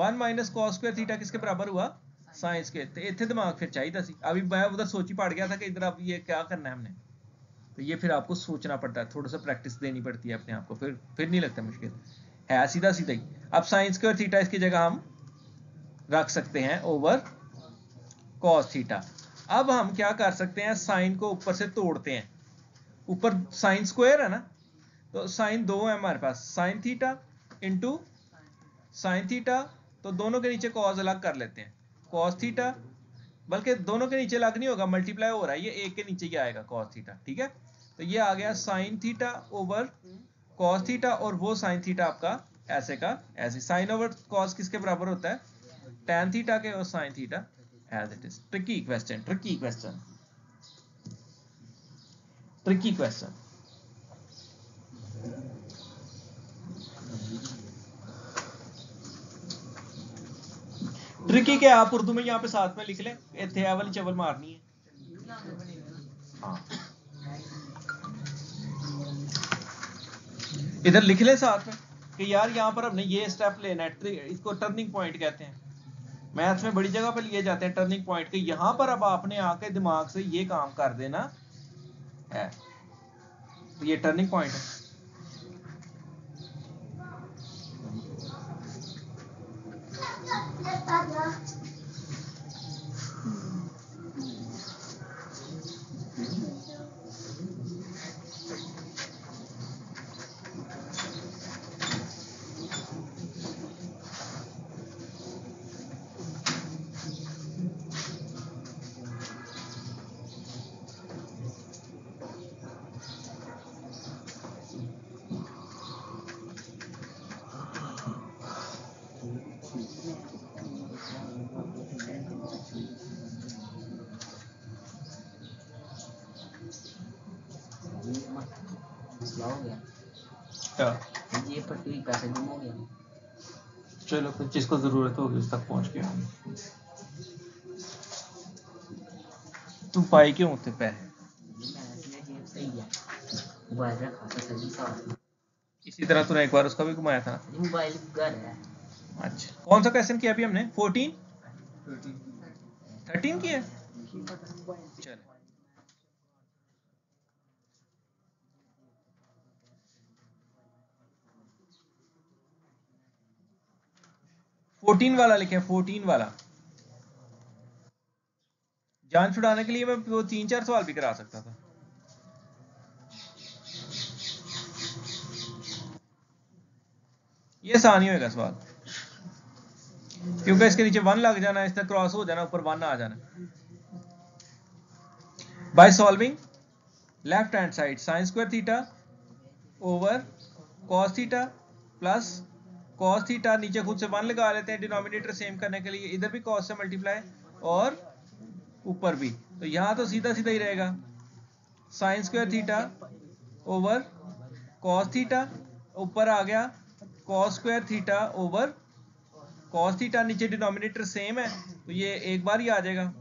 1 - cos स्क्वायर थीटा किसके बराबर हुआ, साइन स्क्वायर। तो इतने दिमाग फिर चाहिए सी। अभी मैं उधर सोची पड़ गया था कि इधर अब ये क्या करना है हमने। तो ये फिर आपको सोचना पड़ता है, थोड़ा सा प्रैक्टिस देनी पड़ती है अपने आप को, फिर नहीं लगता मुश्किल है, सीधा सीधा ही। अब साइन स्क्वायर थीटा इसकी जगह हम रख सकते हैं ओवर cos थीटा। अब हम क्या कर सकते हैं, साइन को ऊपर से तोड़ते हैं। ऊपर साइन स्क्वायर है ना, तो साइन 2 है हमारे पास, sine theta into sine theta, तो दोनों के नीचे cos अलग कर लेते हैं, cos थीटा बल्कि दोनों के नीचे लग नहीं होगा, मल्टीप्लाई हो रहा है, ये एक के नीचे ही आएगा cos थीटा, ठीक है। तो ये आ गया sin theta over cos theta, और वो sin थीटा आपका ऐसे का ऐसे, sin ओवर cos किसके बराबर होता है, tan थीटा के, और sin theta as it is. Tricky question, tricky question, tricky question. Tricky क्या, आप उर्दू में यहाँ पे साथ में लिख लें, इत्थे वाली चवल मारनी है। हाँ, इधर लिख लें साथ में कि यार यहाँ पर हमने ये स्टेप लेना है, इसको टर्निंग पॉइंट कहते हैं, मैथ्स में बड़ी जगह पे लिए जाते हैं टर्निंग पॉइंट के। यहाँ पर अब आपने आके दिमाग से ये काम कर देना है, तो ये टर्निंग पॉइंट है। ये पट्टी पैसे गुम हो गया। चलो फिर जिसको जरूरत होगी उस तक पहुंच गया। तुम पाई क्यों थे पैसे? इसी तरह तूने एक बार उसका भी घुमाया था। मोबाइल घर है। अच्छा, कौन सा क्वेश्चन किया अभी हमने? 14 13 किया। चलो 14 वाला लिखे, 14 वाला। जान छुड़ाने के लिए मैं वो 3-4 सवाल भी करा सकता था। ये आसान ही होगा सवाल, क्योंकि इसके नीचे 1 लग जाना, इस तरह क्रॉस हो जाना, ऊपर 1 आ जाना। Bye solving left hand side sign square theta over cos theta plus cos theta, नीचे खुद से 1 लगा लेते हैं डिनोमिनेटर सेम करने के लिए, इधर भी कॉस से मल्टीप्लाई और ऊपर भी, तो यहां तो सीधा सीधा ही रहेगा, sign square theta over cos theta, ऊपर आ गया cos square theta over cos theta, नीचे डिनोमिनेटर सेम है तो ये एक बार ही आ जाएगा,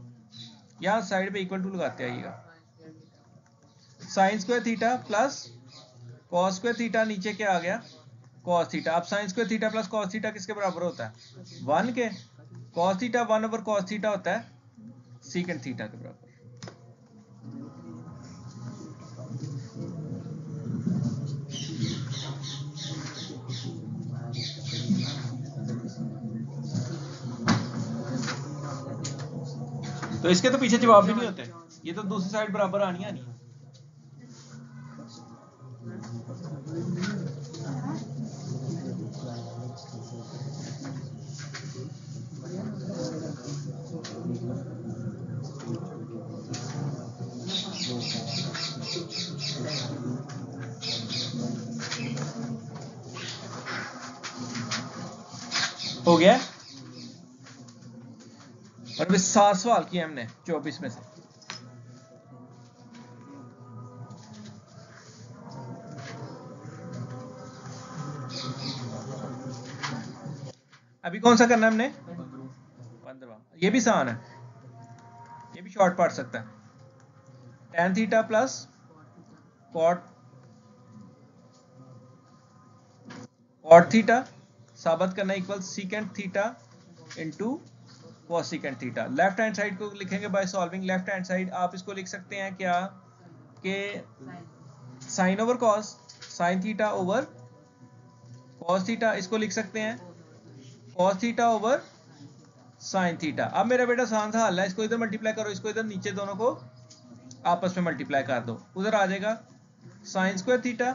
यहां साइड पे इक्वल टू लगाते आइएगा, sign square theta plus cos square theta, नीचे क्या आ गया कॉस थीटा। अब sign square theta plus cos theta किसके बराबर होता है? 1 के। Cos theta 1 over cos theta होता है सीकेंड थीटा के बराबर। तो इसके तो पीछे जवाब भी नहीं होते, ये तो दूसरी साइड बराबर आनी आनी है। हो गया। और अभी 7 सवाल किए हमने 24 में से। अभी कौन सा करना है हमने? 15वां। ये भी आसान है, ये भी शॉर्ट पढ़ सकता है। tan theta plus cot theta साबित करना equal secant theta into cosecant theta. Left hand side को लिखेंगे by solving left hand side, आप इसको लिख सकते हैं क्या कि sine over cos, sine theta over cos theta, इसको लिख सकते हैं cos theta over sine theta. अब मेरा बेटा आसान सा हल है, इसको इधर मल्टीप्लाई करो, इसको इधर, नीचे दोनों को आपस में मल्टीप्लाई कर दो, उधर आ जाएगा sign square theta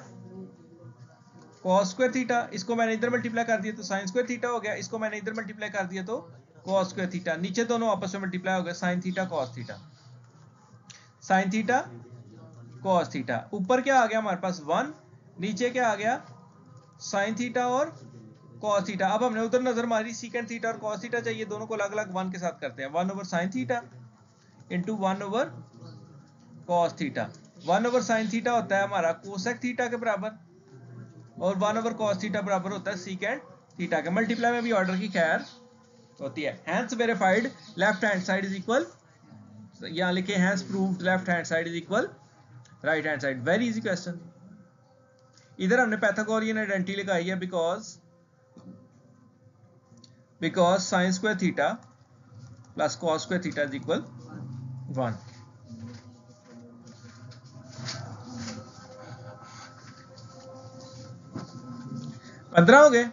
cos square theta, इसको मैंने इधर मल्टीप्लाई कर दिया तो साइन स्क्वायर थीटा हो गया, इसको मैंने इधर मल्टीप्लाई कर दिया तो cos स्क्वायर थीटा, नीचे दोनों आपस में मल्टीप्लाई हो गए, sin theta cos theta, sin theta cos theta. ऊपर क्या आ गया हमारे पास 1, नीचे क्या आ गया sin थीटा और cos थीटा। अब हमने उधर नजर मारी, secant थीटा और cos थीटा चाहिए, दोनों को अलग अलग 1 के साथ करते हैं। 1 over sin theta into 1 over cos theta. 1 over sin theta होता है हमारा कोसेक थीटा के बराबर, और 1 ओवर cos थीटा बराबर होता है secant थीटा के। मल्टीप्लाई में भी ऑर्डर की खैर होती है। Hence verified left hand side is equal, यहां लिखे hence proved left hand side is equal right hand side. Very easy question. इधर हमने पैथागोरियन आइडेंटिटी लगाई है, because sine square theta plus cos square theta is equal 1। पंद्रह हो गए,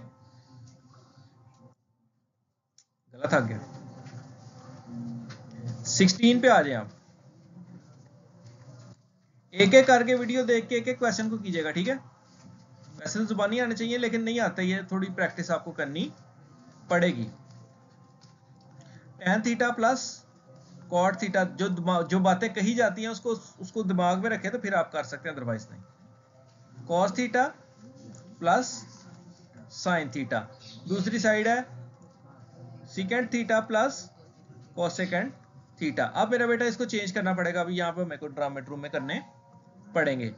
गलत आ गया। 16 पे आ जाए आप। एक एक करके वीडियो देख के एक एक क्वेश्चन को कीजिएगा, ठीक है। वैसे जुबानी आने चाहिए लेकिन नहीं आता, ये थोड़ी प्रैक्टिस आपको करनी पड़ेगी। tan theta plus cot theta, जो बातें कही जाती हैं उसको दिमाग में रखें तो फिर आप कर सकते हैं, अदरवाइज नहीं। cos theta plus sin theta, दूसरी साइड है secant theta plus cosecant theta. अब मेरा बेटा इसको चेंज करना पड़ेगा, अभी यहाँ पे मेरे को ड्रामेट्रूम में करने पड़ेंगे।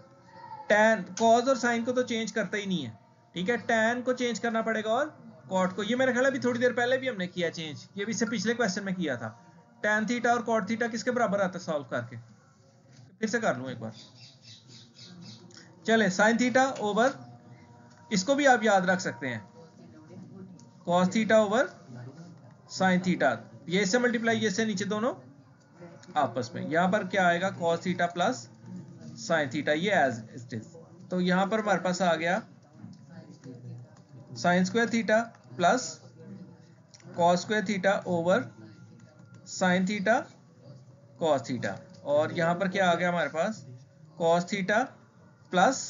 tan cos और sin को तो चेंज करता ही नहीं है, ठीक है। tan को चेंज करना पड़ेगा और cot को, ये मेरा ख्याल है अभी थोड़ी देर पहले भी हमने किया चेंज, ये भी इससे पिछले क्वेश्चन में किया था। tan थीटा और cot थीटा किसके बराबर आता है सॉल्व करके, फिर से कर लूं एक बार। चले sin थीटा ओवर, इसको भी आप याद रख सकते हैं, cos theta over sin theta, ये से मल्टीप्लाई, ये से नीचे दोनों आपस में। यहां पर क्या आएगा cos theta plus sin theta, ये एज इट इज। तो यहां पर हमारे पास आ गया sin square theta plus cos square theta over sin theta cos theta, और यहां पर क्या आ गया हमारे पास cos theta plus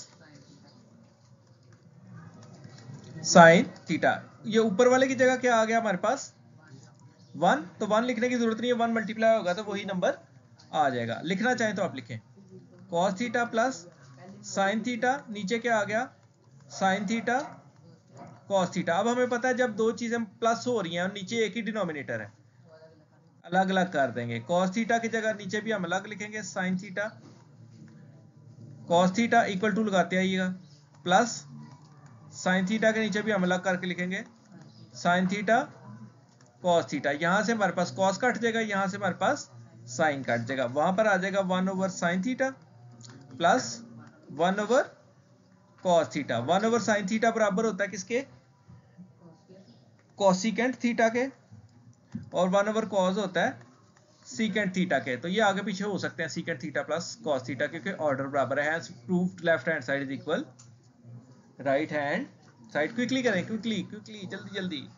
sin theta. ये ऊपर वाले की जगह क्या आ गया हमारे पास 1, तो 1 लिखने की जरूरत नहीं है, 1 मल्टीप्लाई होगा तो वही नंबर आ जाएगा। लिखना चाहें तो आप लिखें cos theta plus sin theta, नीचे क्या आ गया sin थीटा cos थीटा। अब हमें पता है जब दो चीजें प्लस हो रही हैं और नीचे एक ही डिनोमिनेटर है, अलग अलग कर देंगे। cos थीटा की जगह नीचे भी हम अलग लिखेंगे sin theta, cos theta equal to लगाते आइएगा, प्लस sin थीटा के नीचे भी हम अलग करके लिखेंगे sin थीटा cos थीटा। यहां से हमारे पास cos कट जाएगा, यहां से हमारे पास sin कट जाएगा, वहां पर आ जाएगा 1 over sin theta plus 1 over cos theta. 1 over sin theta बराबर होता है किसके, cosecant थीटा के, और 1 ओवर cos होता है secant थीटा के। तो ये आगे पीछे हो सकते हैं secant theta plus cos theta, क्योंकि ऑर्डर बराबर है। Proved left hand side is equal right hand side. Quickly करें, क्विकली जल्दी जल्दी।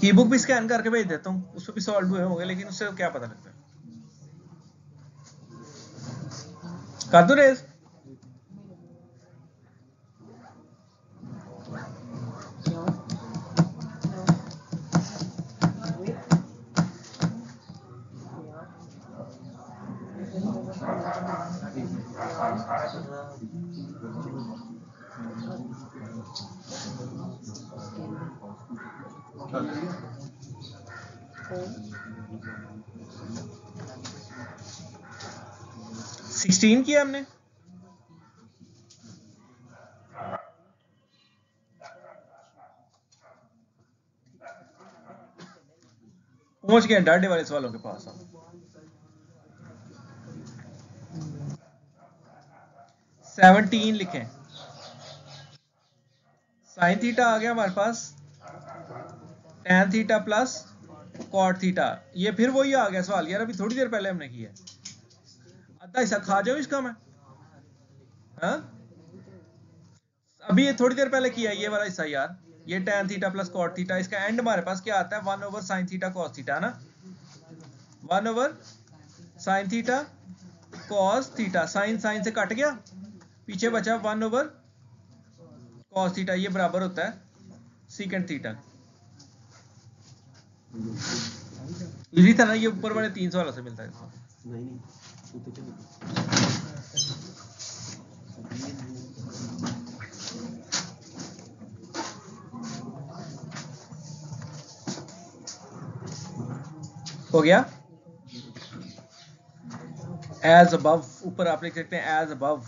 की बुक भी स्कैन करके भेज देता हूँ, उसमें भी सॉल्व हुए होंगे, लेकिन उससे क्या पता लगता है। कर दो रेस। सिक्सटीन किया हमने, पहुंच गए डाढ़े वाले सवालों के पास हम। 17 लिखें, साइन थीटा आ गया हमारे पास tan theta plus cot theta. ये फिर वही आ गया सवाल यार, अभी थोड़ी देर पहले हमने किया। आधा हिस्सा खा जाओ इसका मैं, हाँ अभी ये थोड़ी देर पहले किया ये वाला हिस्सा यार, ये tan theta plus cot theta, इसका एंड हमारे पास क्या आता है 1 over sine theta cos theta ना, 1 over sine theta cos theta, sine sine से कट गया, पीछे बचा 1 ओवर कॉस थीटा, ये बराबर होता है सीकेंट थीटा। इजी था ना ये, ऊपर वाले 300 वालों से मिलता है। हो गया, एज अबव, ऊपर आप लिख सकते हैं एज अबव।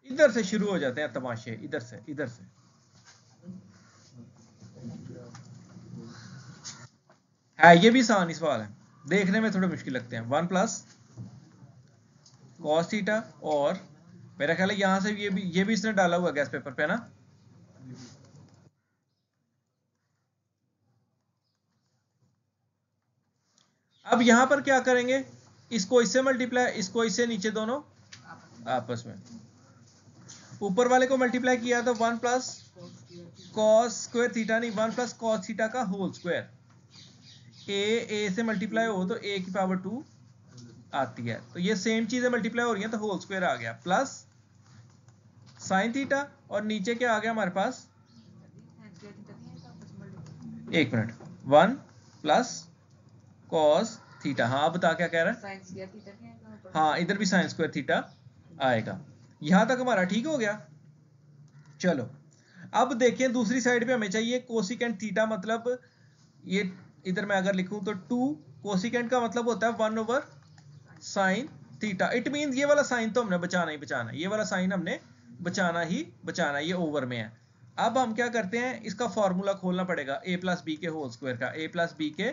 इधर से शुरू हो जाते हैं तमाशे, इधर से है, ये भी आसान ही सवाल है, देखने में थोड़े मुश्किल लगते हैं। 1 प्लस कॉस थीटा, और मेरा ख्याल है यहां से ये भी इसने डाला हुआ गैस पेपर पे ना। अब यहां पर क्या करेंगे, इसको इससे मल्टीप्लाई, इसको इससे, नीचे दोनों आपस में, ऊपर वाले को मल्टीप्लाई किया तो 1 प्लस कॉस स्क्वायर थीटा, नहीं 1 प्लस कॉस थीटा का होल स्क्वायर, ए से मल्टीप्लाई हो तो ए की पावर 2 आती है, तो ये सेम चीजें मल्टीप्लाई हो रही हैं तो होल स्क्वायर आ गया, प्लस साइन थीटा, और नीचे क्या आ गया हमारे पास, एक मिनट, 1 प्लस कॉस थीटा, हाँ बता क्या कह रहा है, हाँ इधर भी साइन स्क्वायर थीटा आएगा। यहां तक हमारा ठीक हो गया। चलो अब देखें दूसरी साइड पे हमें चाहिए कोसिकेंट थीटा, मतलब ये इधर मैं अगर लिखूं तो 2 कोसिकेंट का मतलब होता है 1 over sine theta, it mean ये वाला साइन तो हमने बचाना ही बचाना, ये वाला साइन हमने बचाना ही बचाना, ये ओवर में है। अब हम क्या करते हैं, इसका फॉर्मूला खोलना पड़ेगा a प्लस बी के होल स्क्वायर का, a प्लस बी के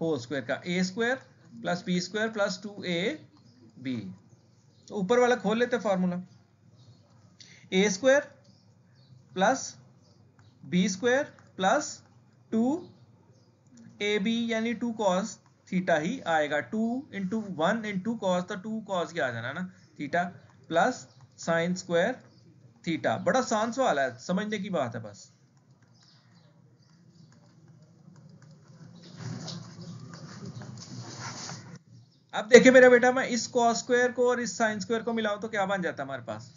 होल स्क्वायर का, A square plus B square plus 2ab, तो ऊपर वाला खोल लेते formula, A square plus B square plus 2ab यानी 2 cos थीटा ही आएगा, 2 इंटू 1 इंटू कॉस, तो 2 cos ही आ जाना ना theta, plus sine square theta. बड़ा आसान सवाल है, समझने की बात है बस। अब देखिए मेरा बेटा, मैं इस cos स्क्वायर को और इस साइन स्क्वायर को मिलाऊं तो क्या बन जाता है हमारे पास,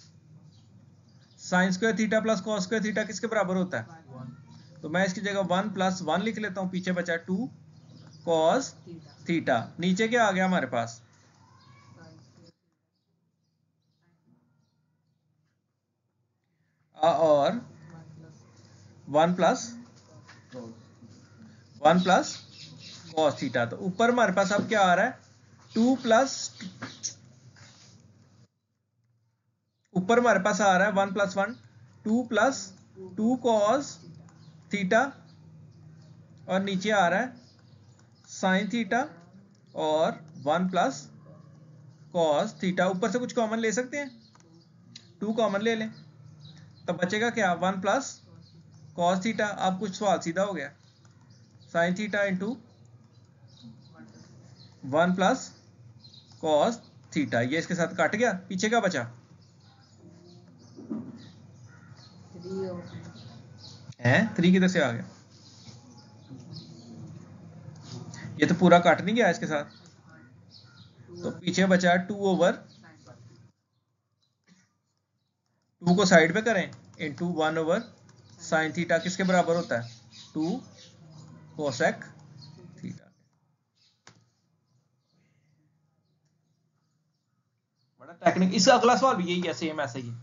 sine square theta plus cos square theta किसके बराबर होता है, तो मैं इसकी जगह 1 प्लस 1 लिख लेता हूं, पीछे बचा 2 cos थीटा, नीचे क्या आ गया हमारे पास, और 1 प्लस cos थीटा, तो ऊपर हमारे पास अब क्या आ रहा है 2 प्लस, ऊपर हमारे पास आ रहा है 1 प्लस 1 2 प्लस 2 cos थीटा, और नीचे आ रहा है साइन थीटा और 1 प्लस cos थीटा, ऊपर से कुछ कॉमन ले सकते हैं, 2 कॉमन ले लें, तो बचेगा क्या 1 प्लस cos थीटा, अब कुछ सवाल सीधा हो गया, sign theta into 1 plus cos theta, ये इसके साथ कट गया, पीछे क्या बचा है, 3 किधर से आ गया, ये तो पूरा कट नहीं गया इसके साथ, तो पीछे बचा 2 ओवर 2 को साइड पे करें इंटू 1 ओवर साइन थीटा, किसके बराबर होता है 2 कोसेक थीटा। बड़ा टेक्निक, इसका अगला सवाल भी यही है, सेम ऐसा ही।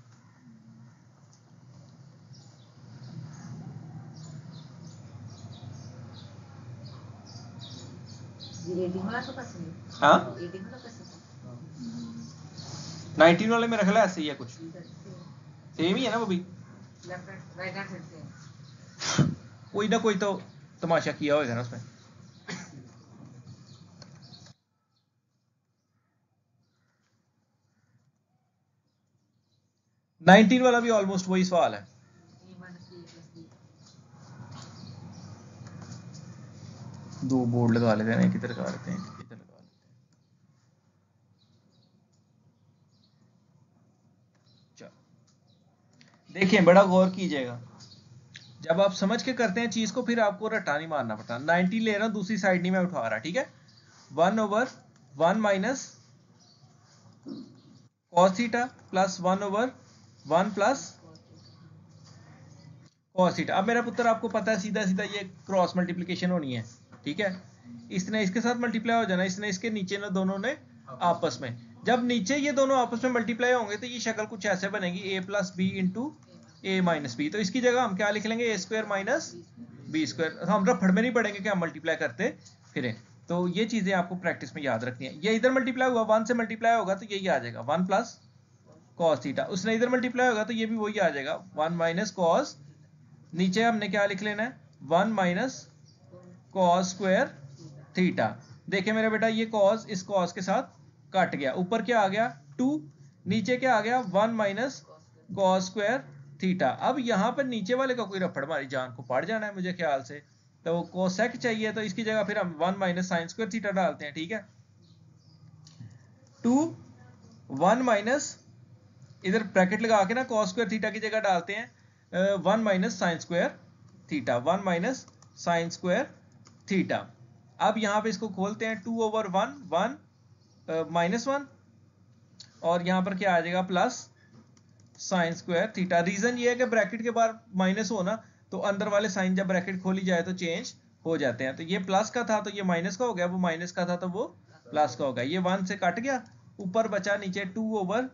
हाँ 19 वाले में रख ला, ऐसे ही है कुछ, सेम ही है ना वो भी, कोई ना कोई तो तमाशा किया होगा ना उसमें। नाइनटीन वाला भी ऑलमोस्ट वही सवाल है, दो बोर्ड लगा लेते हैं, किधर लगा लेते हैं, इधर लगा लेते हैं। चलो देखिए बड़ा गौर कीजिएगा, जब आप समझ के करते हैं चीज को फिर आपको रट्टा नहीं मारना पड़ता। 90 ले रहा हूं, दूसरी साइड नहीं मैं उठा रहा, ठीक है। 1/1 minus cos theta plus 1/1 plus cos theta. अब मेरा पुत्र आपको पता है सीधा सीधा ये क्रॉस मल्टीप्लिकेशन होनी है, ठीक है। इसने इसके साथ मल्टीप्लाई हो जाना, इसने इसके नीचे ना, दोनों ने आपस में। जब नीचे ये दोनों आपस में मल्टीप्लाई होंगे तो ये शक्ल कुछ ऐसे बनेगी, a plus B into A minus B. तो इसकी जगह हम क्या लिख लेंगे, a square minus B square. हम रफड़ में नहीं पड़ेंगे कि हम मल्टीप्लाई करते फिरें। तो ये चीजें आपको प्रैक्टिस में याद रखनी है। ये इधर मल्टीप्लाई हुआ, 1 से मल्टीप्लाई होगा तो यही आ जाएगा 1 प्लस cos थीटा। उसने इधर मल्टीप्लाई होगा तो ये भी वही आ जाएगा 1 माइनस cos, नीचे हमने क्या लिख लेना है 1 माइनस cos स्क्वायर थीटा। देखिए मेरा बेटा ये cos इस cos के साथ कट गया, ऊपर क्या आ गया 2, नीचे क्या आ गया 1 माइनस cos स्क्वायर थीटा। अब यहाँ पर नीचे वाले का कोई रफड़ हमारी जान को पड़ जाना है मुझे ख्याल से, तो कोसेक चाहिए, तो इसकी जगह फिर हम 1 माइनस साइन स्क्वायर थीटा डालते हैं, ठीक है। 2 1 माइनस, इधर ब्रैकेट लगा के ना cos स्क्वायर थीटा की जगह डालते हैं 1 minus sign square theta, 1 minus sign square theta. अब यहाँ पे इसको खोलते हैं 2/1 1 माइनस 1, और यहाँ पर क्या आ जाएगा plus sine square theta. Reason ये है कि ब्रैकेट के बाद माइनस हो ना, तो अंदर वाले साइन जब ब्रैकेट खोली जाए तो चेंज हो जाते हैं। तो ये प्लस का था तो ये माइनस का हो गया, वो माइनस का था तो वो प्लस का हो गया। ये 1 से कट गया, ऊपर बचा नीचे 2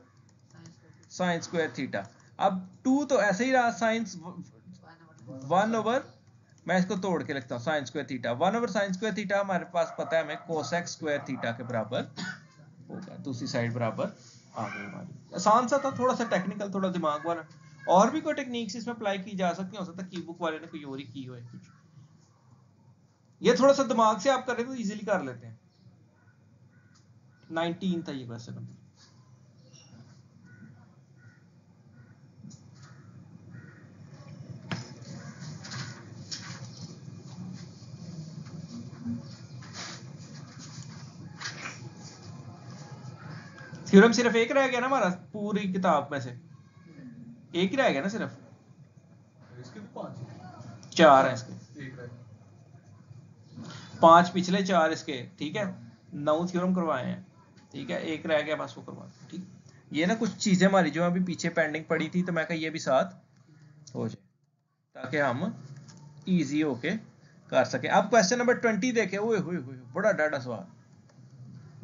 साइन स्क्वायर थीटा। अब 2 तो ऐसे ही रहा, साइन 1 मैं इसको तोड़ के लिखता हूँ साइन स्क्वायर थीटा, 1/साइन स्क्वायर थीटा हमारे पास पता है हमें कोसेक स्क्वायर थीटा के बराबर होगा। दूसरी साइड बराबर आ गई हमारी। आसान सा था, थोड़ा सा टेक्निकल, थोड़ा दिमाग वाला। और भी कोई टेक्निक्स इसमें अप्लाई की जा सकती है, हो सकता है की बुक वाले ने कोई और ही की हो कुछ। ये थोड़ा सा दिमाग से आप करें तो इजीली कर लेते हैं। 19 था ये वैसे नंबर। थ्योरम सिर्फ एक रह गया ना हमारा पूरी किताब में से, एक ही रह गया ना सिर्फ, इसके तो 5 4 हैं इसके, एक रह 5 पिछले 4 इसके, ठीक है। 9 थ्योरम करवाए हैं, ठीक है, एक रह गया बस वो करवा, ठीक। ये ना कुछ चीजें हमारी जो अभी पीछे पेंडिंग पड़ी थी, तो मैं कहा ये भी साथ हो जाए ताकि हम इजी होके कर सके। अब क्वेश्चन नंबर 20 देखे, ओए होए होए, बड़ा डाटा सवाल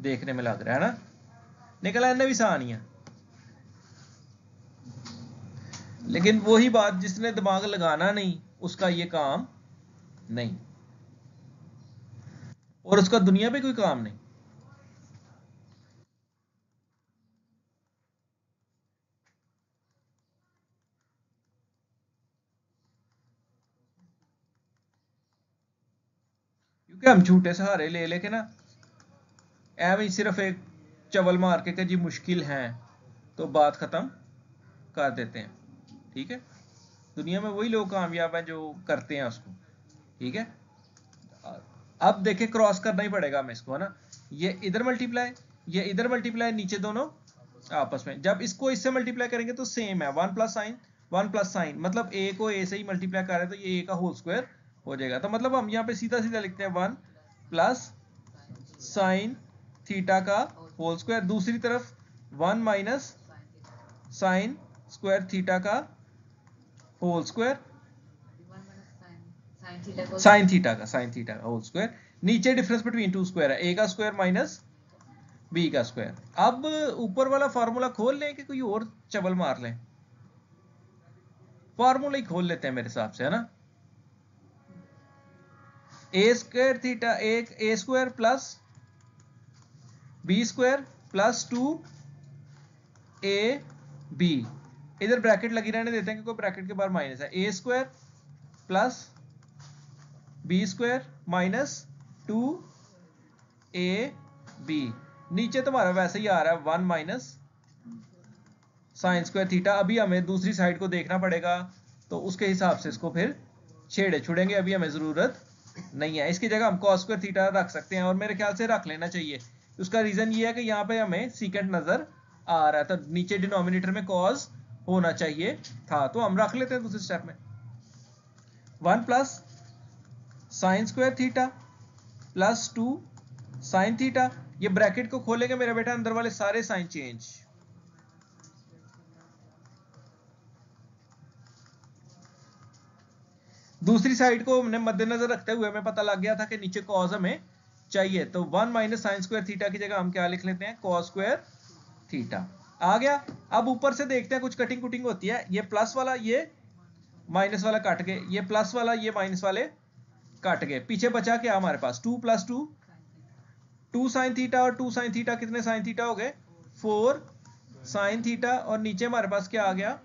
देखने में लग रहा है ना, निकला इन्हें भी आसान ही है, लेकिन वही बात, जिसने दिमाग लगाना नहीं उसका ये काम नहीं, और उसका दुनिया पे कोई काम नहीं। क्योंकि हम झूठे सहारे ले लेके ना एवं सिर्फ एक चवल मार के जी मुश्किल है तो बात खत्म कर देते हैं, ठीक है। दुनिया में वही लोग कामयाब हैं जो करते हैं उसको, ठीक है। अब देखें क्रॉस करना ही पड़ेगा हमें इसको, है ना। ये इधर मल्टीप्लाई, ये इधर मल्टीप्लाई, नीचे दोनों आपस में। जब इसको इससे मल्टीप्लाई करेंगे तो सेम है, 1 प्लस साइन, मतलब ए को ए से ही मल्टीप्लाई कर रहे हैं तो ये ए का होल स्क्वायर हो जाएगा। तो मतलब हम यहाँ पे सीधा सीधा लिखते हैं 1 प्लस साइन थीटा का होल स्क्वायर, दूसरी तरफ 1 माइनस साइन स्क्वायर थीटा का होल स्क्वायर, साइन थीटा का होल स्क्वायर। नीचे डिफरेंस बिटवीन टू स्क्वायर है, ए का स्क्वायर माइनस बी का स्क्वायर। अब ऊपर वाला फार्मूला खोल लें कि कोई और चबल मार लें? फार्मूला ही खोल लेते हैं मेरे हिसाब से, है ना। ए स्क्वायर थीटा, एक A square plus B square plus 2 A B, इधर ब्रैकेट लगी रहने देते हैं क्योंकि ब्रैकेट के बाहर माइनस है। A square plus B square minus 2 A B, नीचे तुम्हारा वैसे ही आ रहा है 1 माइनस साइन स्क्वायर थीटा। अभी हमें दूसरी साइड को देखना पड़ेगा तो उसके हिसाब से इसको फिर छेड़े छुड़ेंगे, अभी हमें जरूरत नहीं है। इसकी जगह हम cos स्क्वायर थीटा रख सकते हैं, और मेरे ख्याल से रख लेना चाहिए। उसका रीजन ये है कि यहाँ पे हमें सीकेंट नजर आ रहा है, तो नीचे डिनोमिनेटर में cos होना चाहिए था। तो हम रख लेते हैं दूसरे स्टेप में 1 plus sine square theta plus 2 sine theta. ये ब्रैकेट को खोलेंगे मेरा बेटा, अंदर वाले सारे साइन चेंज। दूसरी साइड को हमने मद्देनजर रखते हुए हमें पता लग गया था कि नीचे कॉस हमें चाहिए, तो 1 माइनस साइन स्क्वायर थीटा की जगह हम क्या लिख लेते हैं, कॉस स्क्वायर थीटा आ गया। अब ऊपर से देखते हैं कुछ कटिंग कुटिंग होती है। ये प्लस वाला ये माइनस वाला कट गए, ये प्लस वाला ये माइनस वाले कट गए। पीछे बचा क्या हमारे पास 2 प्लस 2 2 साइन थीटा, और 2 साइन थीटा कितने साइन थीटा हो गए 4 साइन थीटा, और नीचे हमारे पास क्या आ गया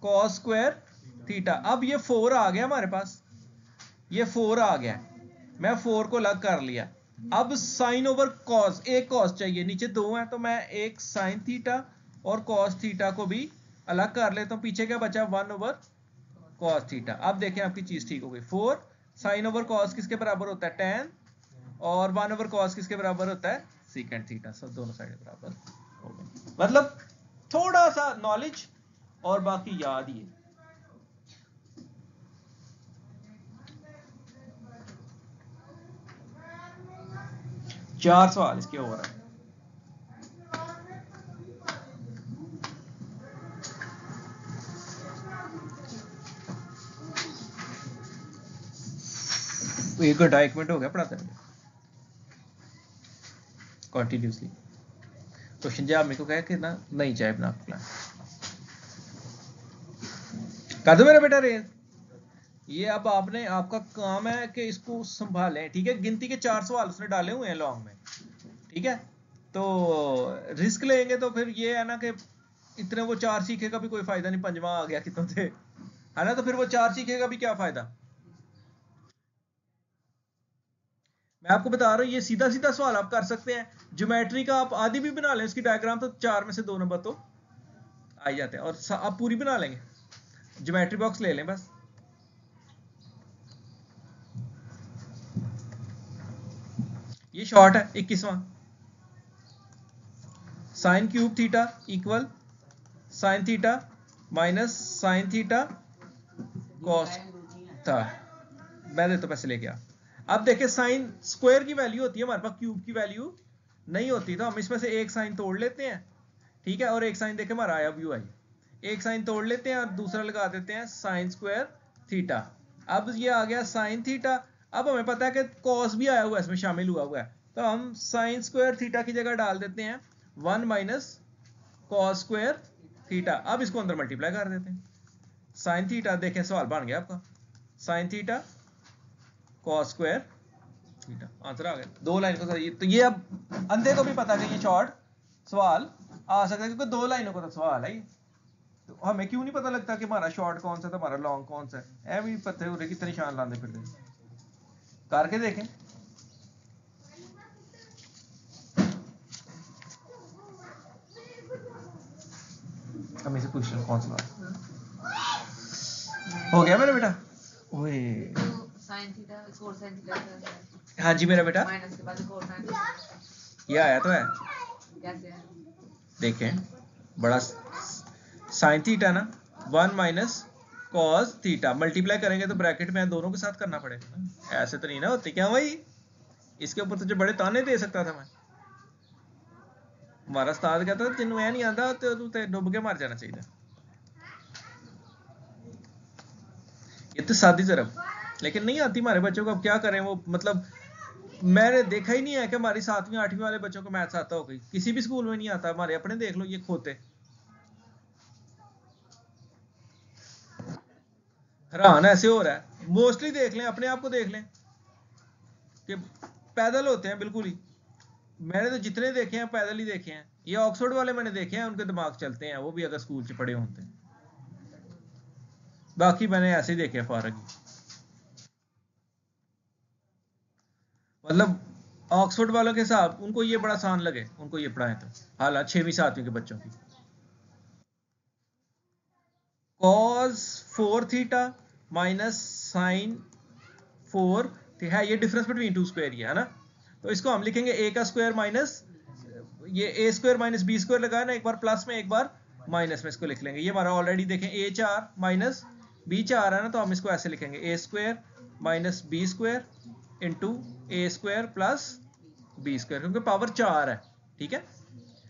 कॉस स्क्वायर थीटा। अब ये 4 आ गया हमारे पास, ये 4 आ गया, मैं 4 को अलग कर लिया। अब साइन ओवर कॉस, एक कॉस चाहिए, नीचे 2 है तो मैं एक साइन थीटा और कॉस थीटा को भी अलग कर लेता हूं। पीछे क्या बचा 1 ओवर कॉस थीटा। अब देखें आपकी चीज ठीक हो गई। 4 साइन ओवर कॉस किसके बराबर होता है 10, और 1 ओवर कॉस किसके बराबर होता है सीकेंट थीटा। सब दोनों साइड बराबर हो गए। मतलब थोड़ा सा नॉलेज और बाकी याद ही है। चार सवाल इसके ओवर है। एक घंटा 1 मिनट हो गया पढ़ाते हैं कंटिन्यूसली। क्वेश्चन जब मेरे को कहे कि ना नहीं चाय बना कर दो मेरा बेटा रेज। ये अब आपने, आपका काम है कि इसको संभालें, ठीक है। गिनती के 4 सवाल उसने डाले हुए हैं लॉन्ग में, ठीक है। तो रिस्क लेंगे तो फिर ये है ना कि इतने वो 4 सीखे का भी कोई फायदा नहीं, 5वां आ गया कितने थे, है ना। तो फिर वो 4 सीखेगा भी क्या फायदा। मैं आपको बता रहा हूं ये सीधा सीधा सवाल आप कर सकते हैं। ज्योमेट्री का आप आधी भी बना लें उसकी डायग्राम, तो 4 में से 2 नंबर तो आ जाते हैं। और आप पूरी बना लेंगे, ज्योमेट्री बॉक्स ले लें बस। ये शॉर्ट है 21वां। Sine cube theta equal sine theta minus sine theta cos था। मैं देता पैसे लेके आ। अब देखिए साइन स्क्वायर की वैल्यू होती है हमारे पास, क्यूब की वैल्यू नहीं होती, तो हम इसमें से एक साइन तोड़ लेते हैं, ठीक है। और एक साइन देखे हमारा आया व्यू आई, एक साइन तोड़ लेते हैं और दूसरा लगा देते हैं साइन स्क्वायर थीटा। अब ये आ गया साइन थीटा। अब हमें पता है कि कॉस भी आया हुआ है, इसमें शामिल हुआ है, तो हम साइन स्क्वायर थीटा की जगह डाल देते हैं 1 माइनस कॉस स्क्वायर थीटा। अब इसको अंदर मल्टीप्लाई कर देते हैं, साइन थीटा। देखें सवाल बन गया आपका, sine theta cos square theta, answer आ गया। 2 लाइन को सही। तो ये अब अंधे को भी पता है कि ये शॉर्ट सवाल आ सकता है, क्योंकि 2 लाइनों का तो सवाल है। तो हमें क्यों नहीं पता लगता कि हमारा शॉर्ट कौन सा था, हमारा लॉन्ग कौन सा है। भी पता है उरे कितने निशान लाते फिर करके देखें। हम इसे पूछ कौन सा हो गया मेरा बेटा। ओए sine theta cos sine theta. हाँ जी मेरा बेटा, माइनस के बाद कोस साइन थीटा ये आया तो है, कैसे है देखें बड़ा साइन थीटा ना 1 माइनस कॉस थीटा, मल्टीप्लाई करेंगे तो ब्रैकेट में दोनों के साथ करना पड़ेगा ना, ऐसे तो नहीं ना होती क्या भाई। इसके ऊपर तुझे बड़े ताने दे सकता था मैं। हमारा उस्ताद कहता था तेनू ऐ नहीं आता तो तू ते डुब के मर जाना चाहिए। ये तो सादी तरफ, लेकिन नहीं आती हमारे बच्चों को। अब क्या करें, वो मतलब मैंने देखा ही नहीं है कि हमारी 7वीं 8वीं वाले बच्चों को मैथ्स आता हो। गई किसी भी स्कूल में नहीं आता, हमारे अपने देख लो ये खोते हैरान ऐसे हो रहा है। मोस्टली देख लें, अपने आप को देख लें कि पैदल होते हैं बिल्कुल ही। मैंने तो जितने देखे हैं पैदल ही देखे हैं। ये ऑक्सफोर्ड वाले मैंने देखे हैं, उनके दिमाग चलते हैं, वो भी अगर स्कूल से पढ़े होते हैं। बाकी मैंने ऐसे ही देखे फारग ही। मतलब ऑक्सफोर्ड वालों के हिसाब उनको ये बड़ा आसान लगे, उनको ये पढ़ाएं तो हालांकि 6वीं 7वीं के बच्चों की। cos 4 थीटा माइनस साइन 4 है, ये डिफरेंस बिटवीन 2 स्क्वायर ही है ना। तो इसको हम लिखेंगे a का स्क्वायर माइनस ये a square minus b square लगाया ना, एक बार प्लस में एक बार माइनस में इसको लिख लेंगे। ये हमारा ऑलरेडी देखें ए 4 माइनस बी 4 है ना, तो हम इसको ऐसे लिखेंगे A square minus B square into A square plus B square, क्योंकि पावर 4 है। ठीक है,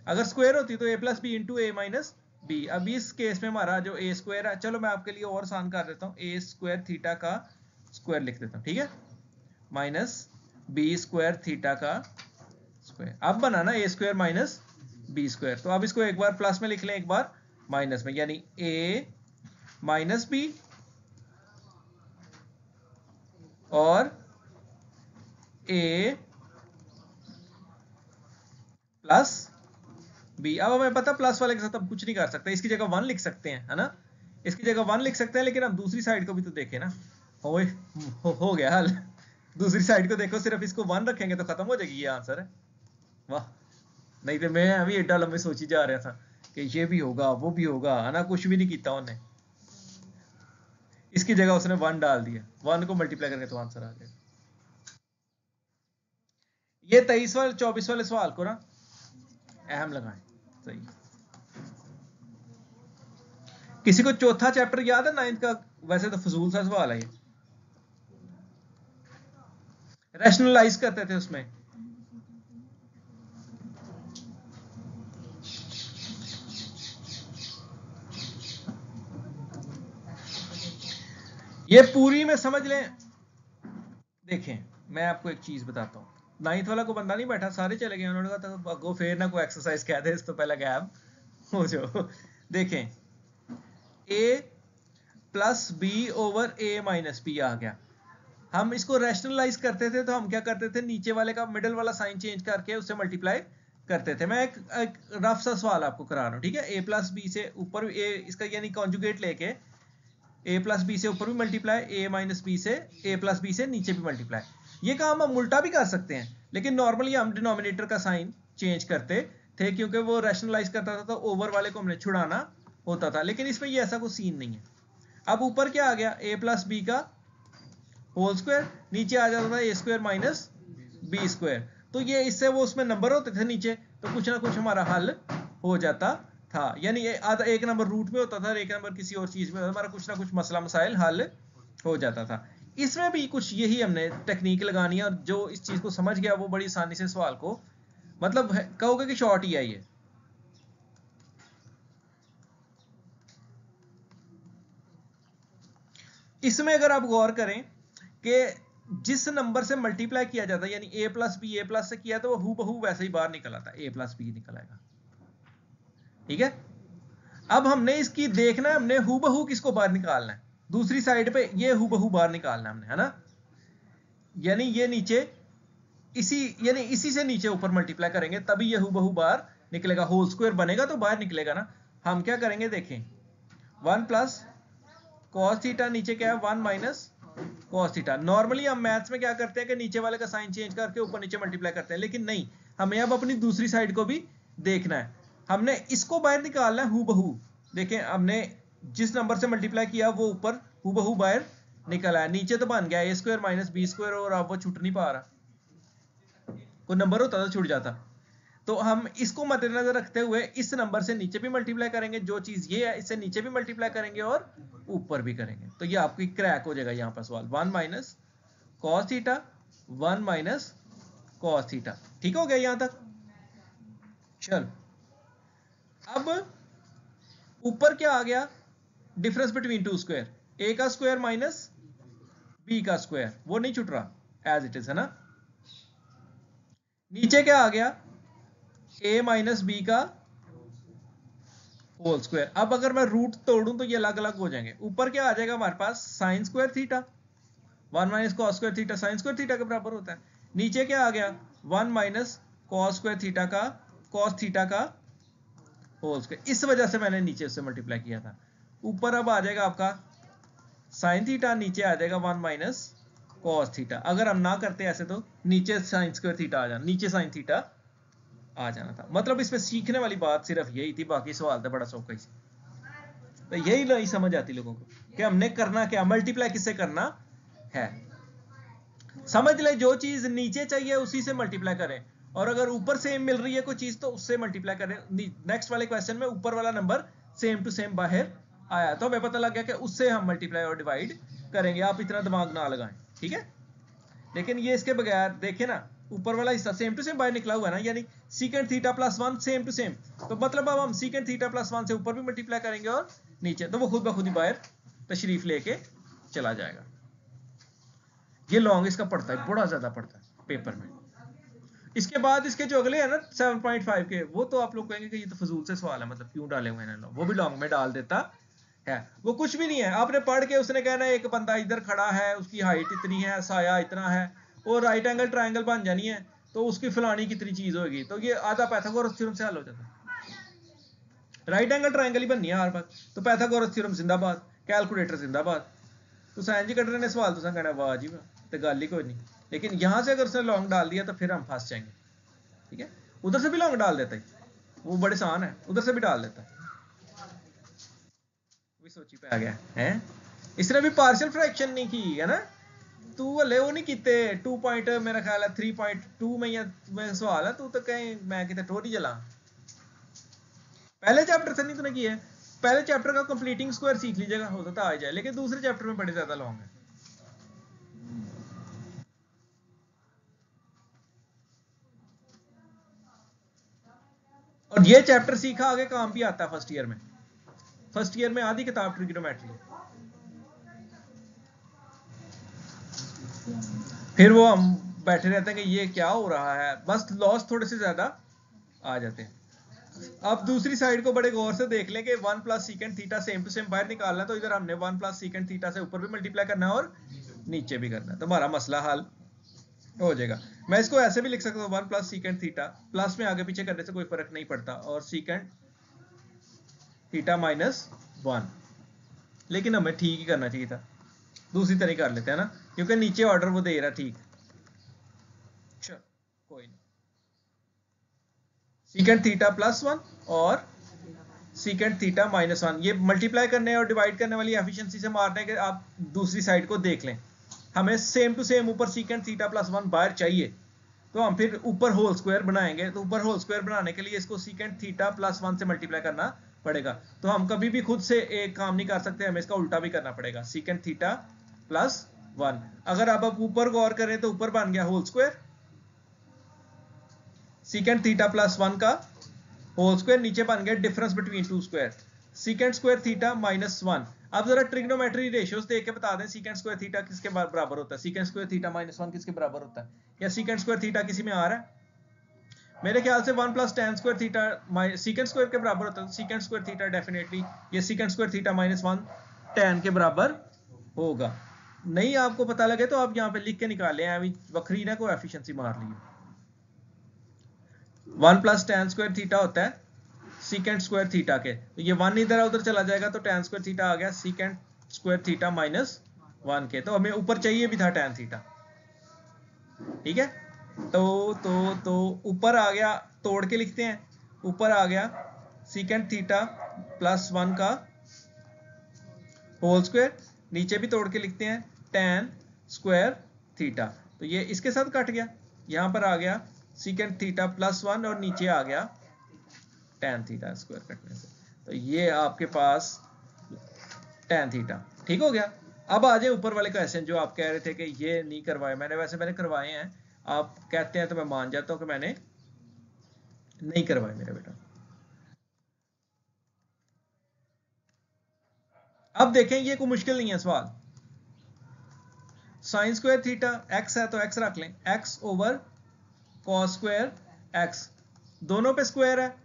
अगर स्क्वायर होती तो A plus B into A minus B. अब इस केस में हमारा जो ए स्क्वायर है, चलो मैं आपके लिए और आसान कर देता हूँ, ए स्क्वायर थीटा का स्क्वायर लिख देता हूँ। ठीक है, माइनस बी स्क्वायर थीटा का स्क्वायर। अब बनाना ए स्क्वायर माइनस बी स्क्वायर, तो अब इसको एक बार प्लस में लिख लें, एक बार माइनस में, यानी ए माइनस बी और ए प्लस बी। अब हमें पता प्लस वाले के साथ हम कुछ नहीं कर सकते, इसकी जगह 1 लिख सकते हैं, है ना, इसकी जगह 1 लिख सकते हैं, लेकिन हम दूसरी साइड को भी तो देखें ना। हो गया हल। दूसरी साइड को देखो, सिर्फ इसको 1 रखेंगे तो खत्म हो जाएगी, ये आंसर है। वाह, नहीं तो मैं अभी एडा लंबे सोची जा रहा था कि ये भी होगा वो भी होगा, है ना, कुछ भी नहीं किया उन्होंने, इसकी जगह उसने 1 डाल दिया, 1 को मल्टीप्लाई करके तो आंसर आ गया। ये 23 वाले 24 वाले सवाल को ना अहम लगाएं। सही, किसी को चौथा चैप्टर याद है 9th का? वैसे तो फजूल सा सवाल है ये, रैशनलाइज करते थे उसमें। ये पूरी में समझ लें। देखें, मैं आपको एक चीज बताता हूं, 9th वाला को बंदा नहीं बैठा, सारे चले गए, उन्होंने कहा तो गो फेर ना कोई एक्सरसाइज कह दे, इस तो पहला गैप हो जाओ। देखें, a plus B over a minus B आ गया। हम इसको रैशनलाइज करते थे तो हम क्या करते थे, नीचे वाले का मिडिल वाला साइन चेंज करके उससे मल्टीप्लाई करते थे। मैं एक रफ सा सवाल आपको करा रहा हूं, ठीक है। a प्लस बी से ऊपर a, इसका यानी कॉन्जुगेट लेके a प्लस बी से ऊपर भी मल्टीप्लाई, a माइनस बी से a प्लस बी से नीचे भी मल्टीप्लाई। ये काम हम उल्टा भी कर सकते हैं, लेकिन नॉर्मली हम डिनोमिनेटर का साइन चेंज करते थे, क्योंकि वो रैशनलाइज करता था तो ओवर वाले को हमने छुड़ाना होता था। लेकिन इसमें ये ऐसा कोई सीन नहीं है। अब ऊपर क्या आ गया, a प्लस बी का होल स्क्वायर, नीचे आ जाता था a square minus B square. तो ये इससे वो उसमें नंबर होते थे नीचे, तो कुछ ना कुछ हमारा हल हो जाता था। यानी आधा एक नंबर रूट में होता था और एक नंबर किसी और चीज में, हमारा कुछ ना कुछ मसला मसाइल हल हो जाता था। इसमें भी कुछ यही हमने टेक्निक लगानी है, और जो इस चीज को समझ गया वो बड़ी आसानी से सवाल को, मतलब कहोगे कि शॉर्ट ही है ये। इसमें अगर आप गौर करें कि जिस नंबर से मल्टीप्लाई किया जाता है, यानी a plus B a plus से किया तो वो हूबहू वैसे ही बाहर निकल आता है, a प्लस बी निकल आएगा। ठीक है, अब हमने इसकी देखना है, हमने हूबहू किसको बाहर निकालना है, दूसरी साइड पे ये हूबहू बाहर निकालना है हमने, है ना। यानी ये नीचे इसी से नीचे ऊपर मल्टीप्लाई करेंगे तभी ये हूबहू बाहर निकलेगा, होल स्क्वायर बनेगा तो बाहर निकलेगा ना। हम क्या करेंगे, देखें, 1 प्लस कॉस थीटा, नीचे क्या है 1 माइनस कॉस थीटा। नॉर्मली हम मैथ्स में क्या करते हैं कि नीचे वाले का साइन चेंज करके ऊपर नीचे मल्टीप्लाई करते हैं, लेकिन नहीं, हमें अब अपनी दूसरी साइड को भी देखना है। हमने इसको बाहर निकालना है हूबहू। देखें, हमने जिस नंबर से मल्टीप्लाई किया वो ऊपर हूबहू बाहर निकल आया, नीचे तो बन गया a square minus B square, और अब वो छूट नहीं पा रहा, कोई नंबर होता तो छूट जाता। तो हम इसको मद्देनजर रखते हुए इस नंबर से नीचे भी मल्टीप्लाई करेंगे, जो चीज ये है इससे नीचे भी मल्टीप्लाई करेंगे और ऊपर भी करेंगे, तो ये आपकी क्रैक हो जाएगा यहां पर सवाल। 1 minus cos theta, 1 minus cos theta. ठीक हो गया यहां तक? चल, अब ऊपर क्या आ गया, डिफरेंस बिटवीन टू स्क्वायर, ए का स्क्वायर माइनस बी का स्क्वायर, वो नहीं छूट रहा, एज इट इज, है ना। नीचे क्या आ गया, a माइनस बी का होल स्क्वायर। अब अगर मैं रूट तोड़ूं तो ये अलग अलग हो जाएंगे। ऊपर क्या आ जाएगा हमारे पास, sine square theta, 1 minus cos square theta sine square theta के बराबर होता है। नीचे क्या आ गया, 1 माइनस कॉस स्क्वायर थीटा का कॉस थीटा का होल स्क्वायर। इस वजह से मैंने नीचे उससे मल्टीप्लाई किया था। ऊपर अब आ जाएगा आपका साइन थीटा, नीचे आ जाएगा 1 माइनस कॉस थीटा। अगर हम ना करते ऐसे तो नीचे साइन स्क्वायर थीटा आ जाना, नीचे साइन थीटा आ जाना था। मतलब इसमें सीखने वाली बात सिर्फ यही थी, बाकी सवाल था बड़ा सौखा ही। तो यही नहीं समझ आती लोगों को कि हमने करना क्या, मल्टीप्लाई किससे करना है। समझ ले, जो चीज नीचे चाहिए उसी से मल्टीप्लाई करें, और अगर ऊपर सेम मिल रही है कोई चीज तो उससे मल्टीप्लाई करें। नेक्स्ट वाले क्वेश्चन में ऊपर वाला नंबर सेम टू सेम बाहर आया, तो हमें पता लग गया कि उससे हम मल्टीप्लाई और डिवाइड करेंगे। आप इतना दिमाग ना लगाएं, ठीक है। लेकिन ये इसके बगैर देखिए ना, ऊपर वाला हिस्सा सेम टू सेम बाहर निकला हुआ है ना, यानी secant theta plus 1 same to same, तो मतलब अब हम सीकेंट थीटा प्लस 1 से ऊपर भी मल्टीप्लाई करेंगे और नीचे, तो वो खुद ब खुद ही बाहर तशरीफ लेके चला जाएगा। ये लॉन्ग इसका पड़ता है, बड़ा ज्यादा पड़ता है पेपर में। इसके बाद इसके जो अगले हैं ना 7.5 के, वो तो आप लोग कहेंगे कि ये तो फजूल से सवाल है, मतलब क्यों डाले हुए हैं वो भी लॉन्ग में डाल देता है। वो कुछ भी नहीं है, आपने पढ़ के उसने कहना है एक बंदा इधर खड़ा है, उसकी हाइट इतनी है, साया इतना है, और राइट एंगल ट्रायंगल बन जानी है, तो उसकी फलानी कितनी चीज होगी, तो ये आधा पाइथागोरस थ्योरम से हल हो जाता है। राइट एंगल ट्रायंगल ही बननी है हर बार, तो पाइथागोरस थ्योरम जिंदाबाद, कैलकुलेटर जिंदाबाद। तो साइन जी कटर ने सवाल तो कहना वाह जी वाह, तो गल ही कोई नहीं। लेकिन यहां से अगर उसने लॉन्ग डाल दिया तो फिर हम फंस जाएंगे, ठीक है। उधर से भी लॉन्ग डाल देता है, वो बड़े आसान है, उधर से भी डाल देता है। भी सोची पे आ गया है, इसने भी पार्शियल फ्रैक्शन नहीं की है ना, तू हले वो नहीं कीते 2 पॉइंट, मेरा ख्याल है 3.2 में या में सवाल है, तू तो कहीं मैं कितने टोरी जला। पहले चैप्टर से नहीं तूने किया है, पहले चैप्टर का कंप्लीटिंग स्क्वायर सीख लीजिएगा, होता तो आ जाए, लेकिन दूसरे चैप्टर में बड़े ज्यादा लॉन्ग है। और ये चैप्टर सीखा आगे काम भी आता है फर्स्ट ईयर में। फर्स्ट ईयर में आधी किताब ट्रिग्नोमेट्री है, फिर वो हम बैठे रहते हैं कि ये क्या हो रहा है, बस लॉस थोड़े से ज्यादा आ जाते हैं। अब दूसरी साइड को बड़े गौर से देख लें कि 1 plus secant theta same to same बाहर निकालना है, तो इधर हमने 1 प्लस सीकेंट थीटा से ऊपर भी मल्टीप्लाई करना है और नीचे भी करना है, तो हमारा मसला हल हो जाएगा। मैं इसको ऐसे भी लिख सकता हूँ 1 प्लस सीकेंट थीटा, प्लस में आगे पीछे करने से कोई फर्क नहीं पड़ता, और सीकेंट थीटा माइनस 1, लेकिन हमें ठीक ही करना चाहिए था, दूसरी तरह कर लेते हैं ना, क्योंकि नीचे ऑर्डर वो दे रहा ठीक। चलो कोई नहीं, सीकेंट थीटा प्लस 1 और सीकेंट थीटा माइनस 1, ये मल्टीप्लाई करने और डिवाइड करने वाली एफिशिएंसी से मारने के, आप दूसरी साइड को देख लें, हमें सेम टू सेम ऊपर सीकेंट थीटा प्लस 1 बाहर चाहिए, तो हम फिर ऊपर होल स्क्वायर बनाएंगे, तो ऊपर होल स्क्वायर बनाने के लिए इसको सीकेंट थीटा प्लस 1 से मल्टीप्लाई करना पड़ेगा। तो हम कभी भी खुद से एक काम नहीं कर सकते, हमें इसका उल्टा भी करना पड़ेगा, सीकेंट थीटा प्लस 1। अगर आप ऊपर गौर करें तो ऊपर बन गया whole square, secant theta plus 1 का होल स्क्वायर, नीचे बन गया difference between two square, secant square theta minus 1। अब जरा ट्रिग्नोमेट्री रेशियोज देख के बता दें सीकेंट स्क्वायर थीटा किसके बराबर होता है, सीकेंट स्क्वायर थीटा माइनस 1 किसके बराबर होता है, या सीकेंट स्क्वायर थीटा किसी में आ रहा है? मेरे ख्याल से 1 plus ten square theta secant square के बराबर होता है, सीकेंट स्क्वायर थीटा डेफिनेटली ये secant square theta minus 1 ten के बराबर होगा। नहीं आपको पता लगे तो आप यहाँ पे लिख के निकाले, अभी वक्री ना को एफिशिएंसी मार ली। 1 प्लस टेन स्क्वायर थीटा होता है सीकेंट स्क्वायर थीटा के, तो ये 1 इधर उधर चला जाएगा, तो टेन स्क्वायर थीटा आ गया सीकेंट स्क्वायर थीटा माइनस 1 के, तो हमें ऊपर चाहिए भी था टेन थीटा, ठीक है। तो ऊपर आ गया, तोड़ के लिखते हैं, ऊपर आ गया सीकेंट थीटा प्लस 1 का होल स्क्वायर, नीचे भी तोड़ के लिखते हैं टेन स्क्वायर थीटा, तो ये इसके साथ कट गया, यहां पर आ गया सीकेंट थीटा प्लस 1 और नीचे आ गया टेन थीटा स्क्वायर कटने से, तो ये आपके पास टेन थीटा ठीक हो गया। अब आ जाए ऊपर वाले क्वेश्चन जो आप कह रहे थे कि ये नहीं करवाए, मैंने करवाए हैं, आप कहते हैं तो मैं मान जाता हूं कि मैंने नहीं करवाए मेरे बेटा। अब देखें, ये कोई मुश्किल नहीं है सवाल, साइन स्क्वायर थीटा एक्स है तो एक्स रख लें, x over cos square x, दोनों पे स्क्वायर है,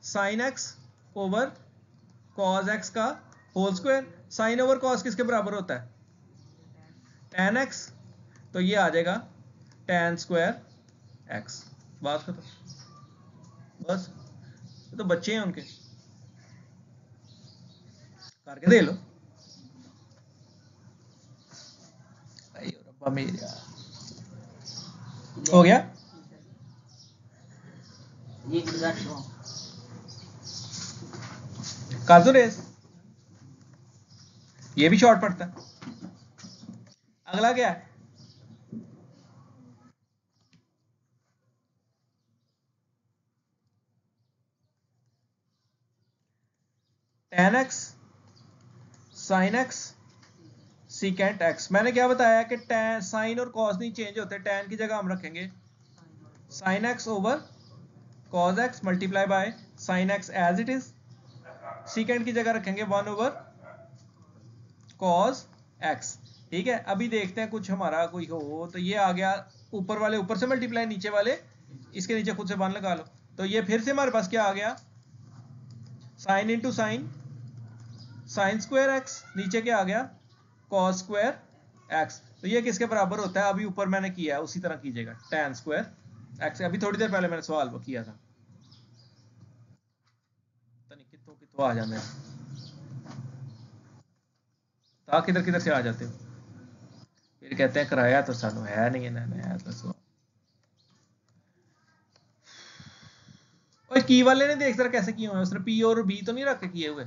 sine x over cos x का whole square, sine over cos किसके बराबर होता है, टेन एक्स, तो ये आ जाएगा टेन स्क्वायर एक्स, बात खत्म, बस ये तो बच्चे हैं उनके, करके दे लो। रब्बा मेरे हो गया, कर दो रेस, ये भी शॉर्ट पड़ता है। अगला क्या है, tan x sin x secant x। मैंने क्या बताया कि tan साइन और cos नहीं चेंज होते, tan की जगह हम रखेंगे sin x over cos x multiply by sin x as it is, secant की जगह रखेंगे 1 ओवर cos x। ठीक है, अभी देखते हैं कुछ हमारा कोई हो तो ये आ गया, ऊपर वाले ऊपर से मल्टीप्लाई, नीचे वाले इसके नीचे खुद से 1 लगा लो, तो ये फिर से हमारे पास क्या आ गया, sine into sine, sign square x, नीचे क्या आ गया कॉस स्क्वायर एक्स। तो ये किसके बराबर होता है, अभी ऊपर मैंने किया है उसी तरह कीजिएगा, tan स्क्वायर एक्स। अभी थोड़ी देर पहले मैंने सवाल किया था, पता नहीं कितों कितों आ जाते हैं, किधर किधर से आ जाते हो, फिर कहते हैं कराया तो सानू है नहीं है तो सवाल। और की वाले ने देख जरा कैसे किए हुए हैं, उसने पी और बी तो नहीं रख के किए हुए,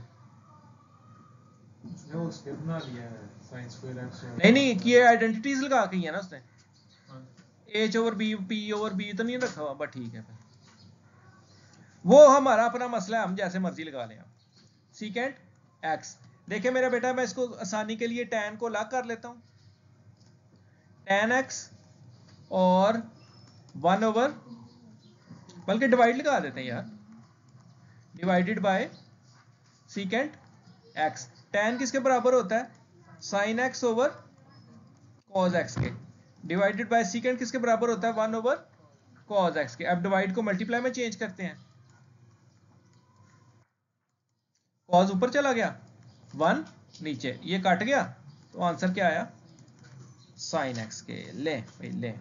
उसके बना लिया है sin स्क्वायर x। नहीं किए, आइडेंटिटीज लगा के ही है ना उसने, H over B P over B तो नहीं रखा हुआ, बट ठीक है फिर वो हमारा अपना मसला है, हम जैसे मर्जी लगा लें। सीकेंट एक्स, देखिए मेरा बेटा, मैं इसको आसानी के लिए tan को अलग कर लेता हूं, tan x और 1 ओवर, बल्कि डिवाइड लगा देते हैं यार, divided by secant x. tan किसके बराबर होता है, sin x over cos x के, डिवाइडेड बाय सीकेंट किसके बराबर होता है, 1 ओवर cos x के। अब डिवाइड को मल्टीप्लाई में चेंज करते हैं, cos ऊपर चला गया, 1 नीचे, ये कट गया, तो आंसर क्या आया, sin x के। ले भाई ले,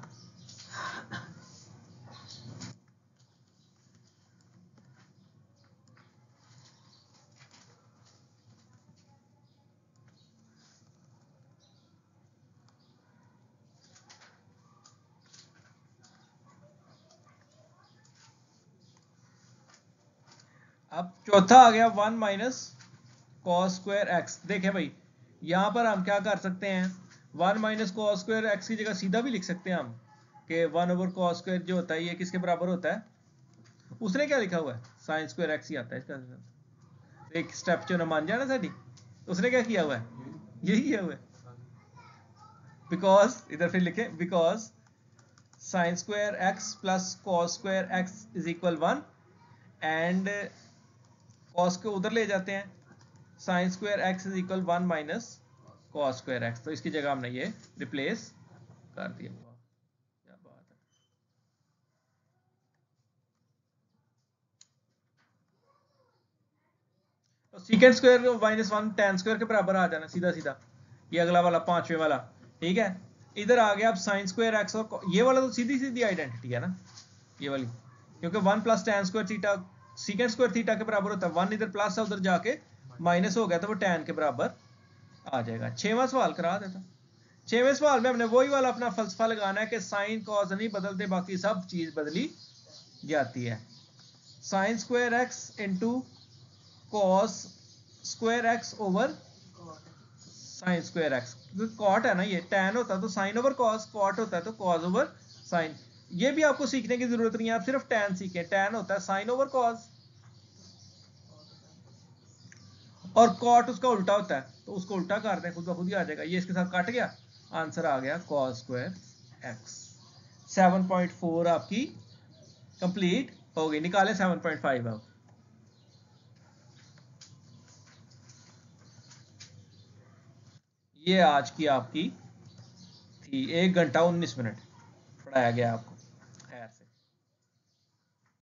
अब चौथा आ गया 1 माइनस कॉस स्क्वायर एक्स। देखें भाई, यहां पर हम क्या कर सकते हैं, 1 माइनस कॉस स्क्वायर एक्स की जगह सीधा भी लिख सकते हैं हम कि 1 ओवर कॉस स्क्वायर जो होता है ये किसके बराबर होता है, उसने क्या लिखा हुआ है, साइन स्क्वायर एक्स ही आता है इसका, एक स्टेप जो ना मान जाना साडी, उसने क्या किया हुआ है, यही किया हुआ है, बिकॉज इधर फिर लिखे because sine square x plus cos square x is equal 1 and cos को उधर ले जाते हैं, sign square x is equal 1 minus cos square x, तो इसकी जगह हमने ये रिप्लेस कर दिया। क्या बात है, तो secant square minus 1 tan square के बराबर आ जाना सीधा सीधा, ये अगला वाला पांचवें वाला। ठीक है, इधर आ गया अब साइन स्क्वायर एक्स, और ये वाला तो सीधी सीधी आइडेंटिटी है ना ये वाली, क्योंकि 1 plus tan square theta secant square theta के बराबर होता है, 1 इधर प्लस है उधर जाके माइनस हो गया, तो वो tan के बराबर आ जाएगा। 6वां सवाल करा देता, 6वें सवाल में हमने वही वाला अपना फलसफा लगाना है कि साइन कॉस नहीं बदलते, बाकी सब चीज बदली जाती है। Sine square X into cos square X over sine square X, cot है ना, ये tan होता तो साइन ओवर कॉस, कॉट होता है तो कॉस ओवर साइन। ये भी आपको सीखने की जरूरत नहीं है, आप सिर्फ tan सीखें, tan होता है साइन ओवर कॉस और कॉट उसका उल्टा होता है, तो उसको उल्टा कर दें, खुद ब खुद ही आ जाएगा, ये इसके साथ कट गया, आंसर आ गया cos स्क्वायर एक्स। 7.4 आपकी कंप्लीट हो गई, निकाले 7.5 अब। ये आज की आपकी थी 1 घंटा 19 मिनट पढ़ाया गया आपको।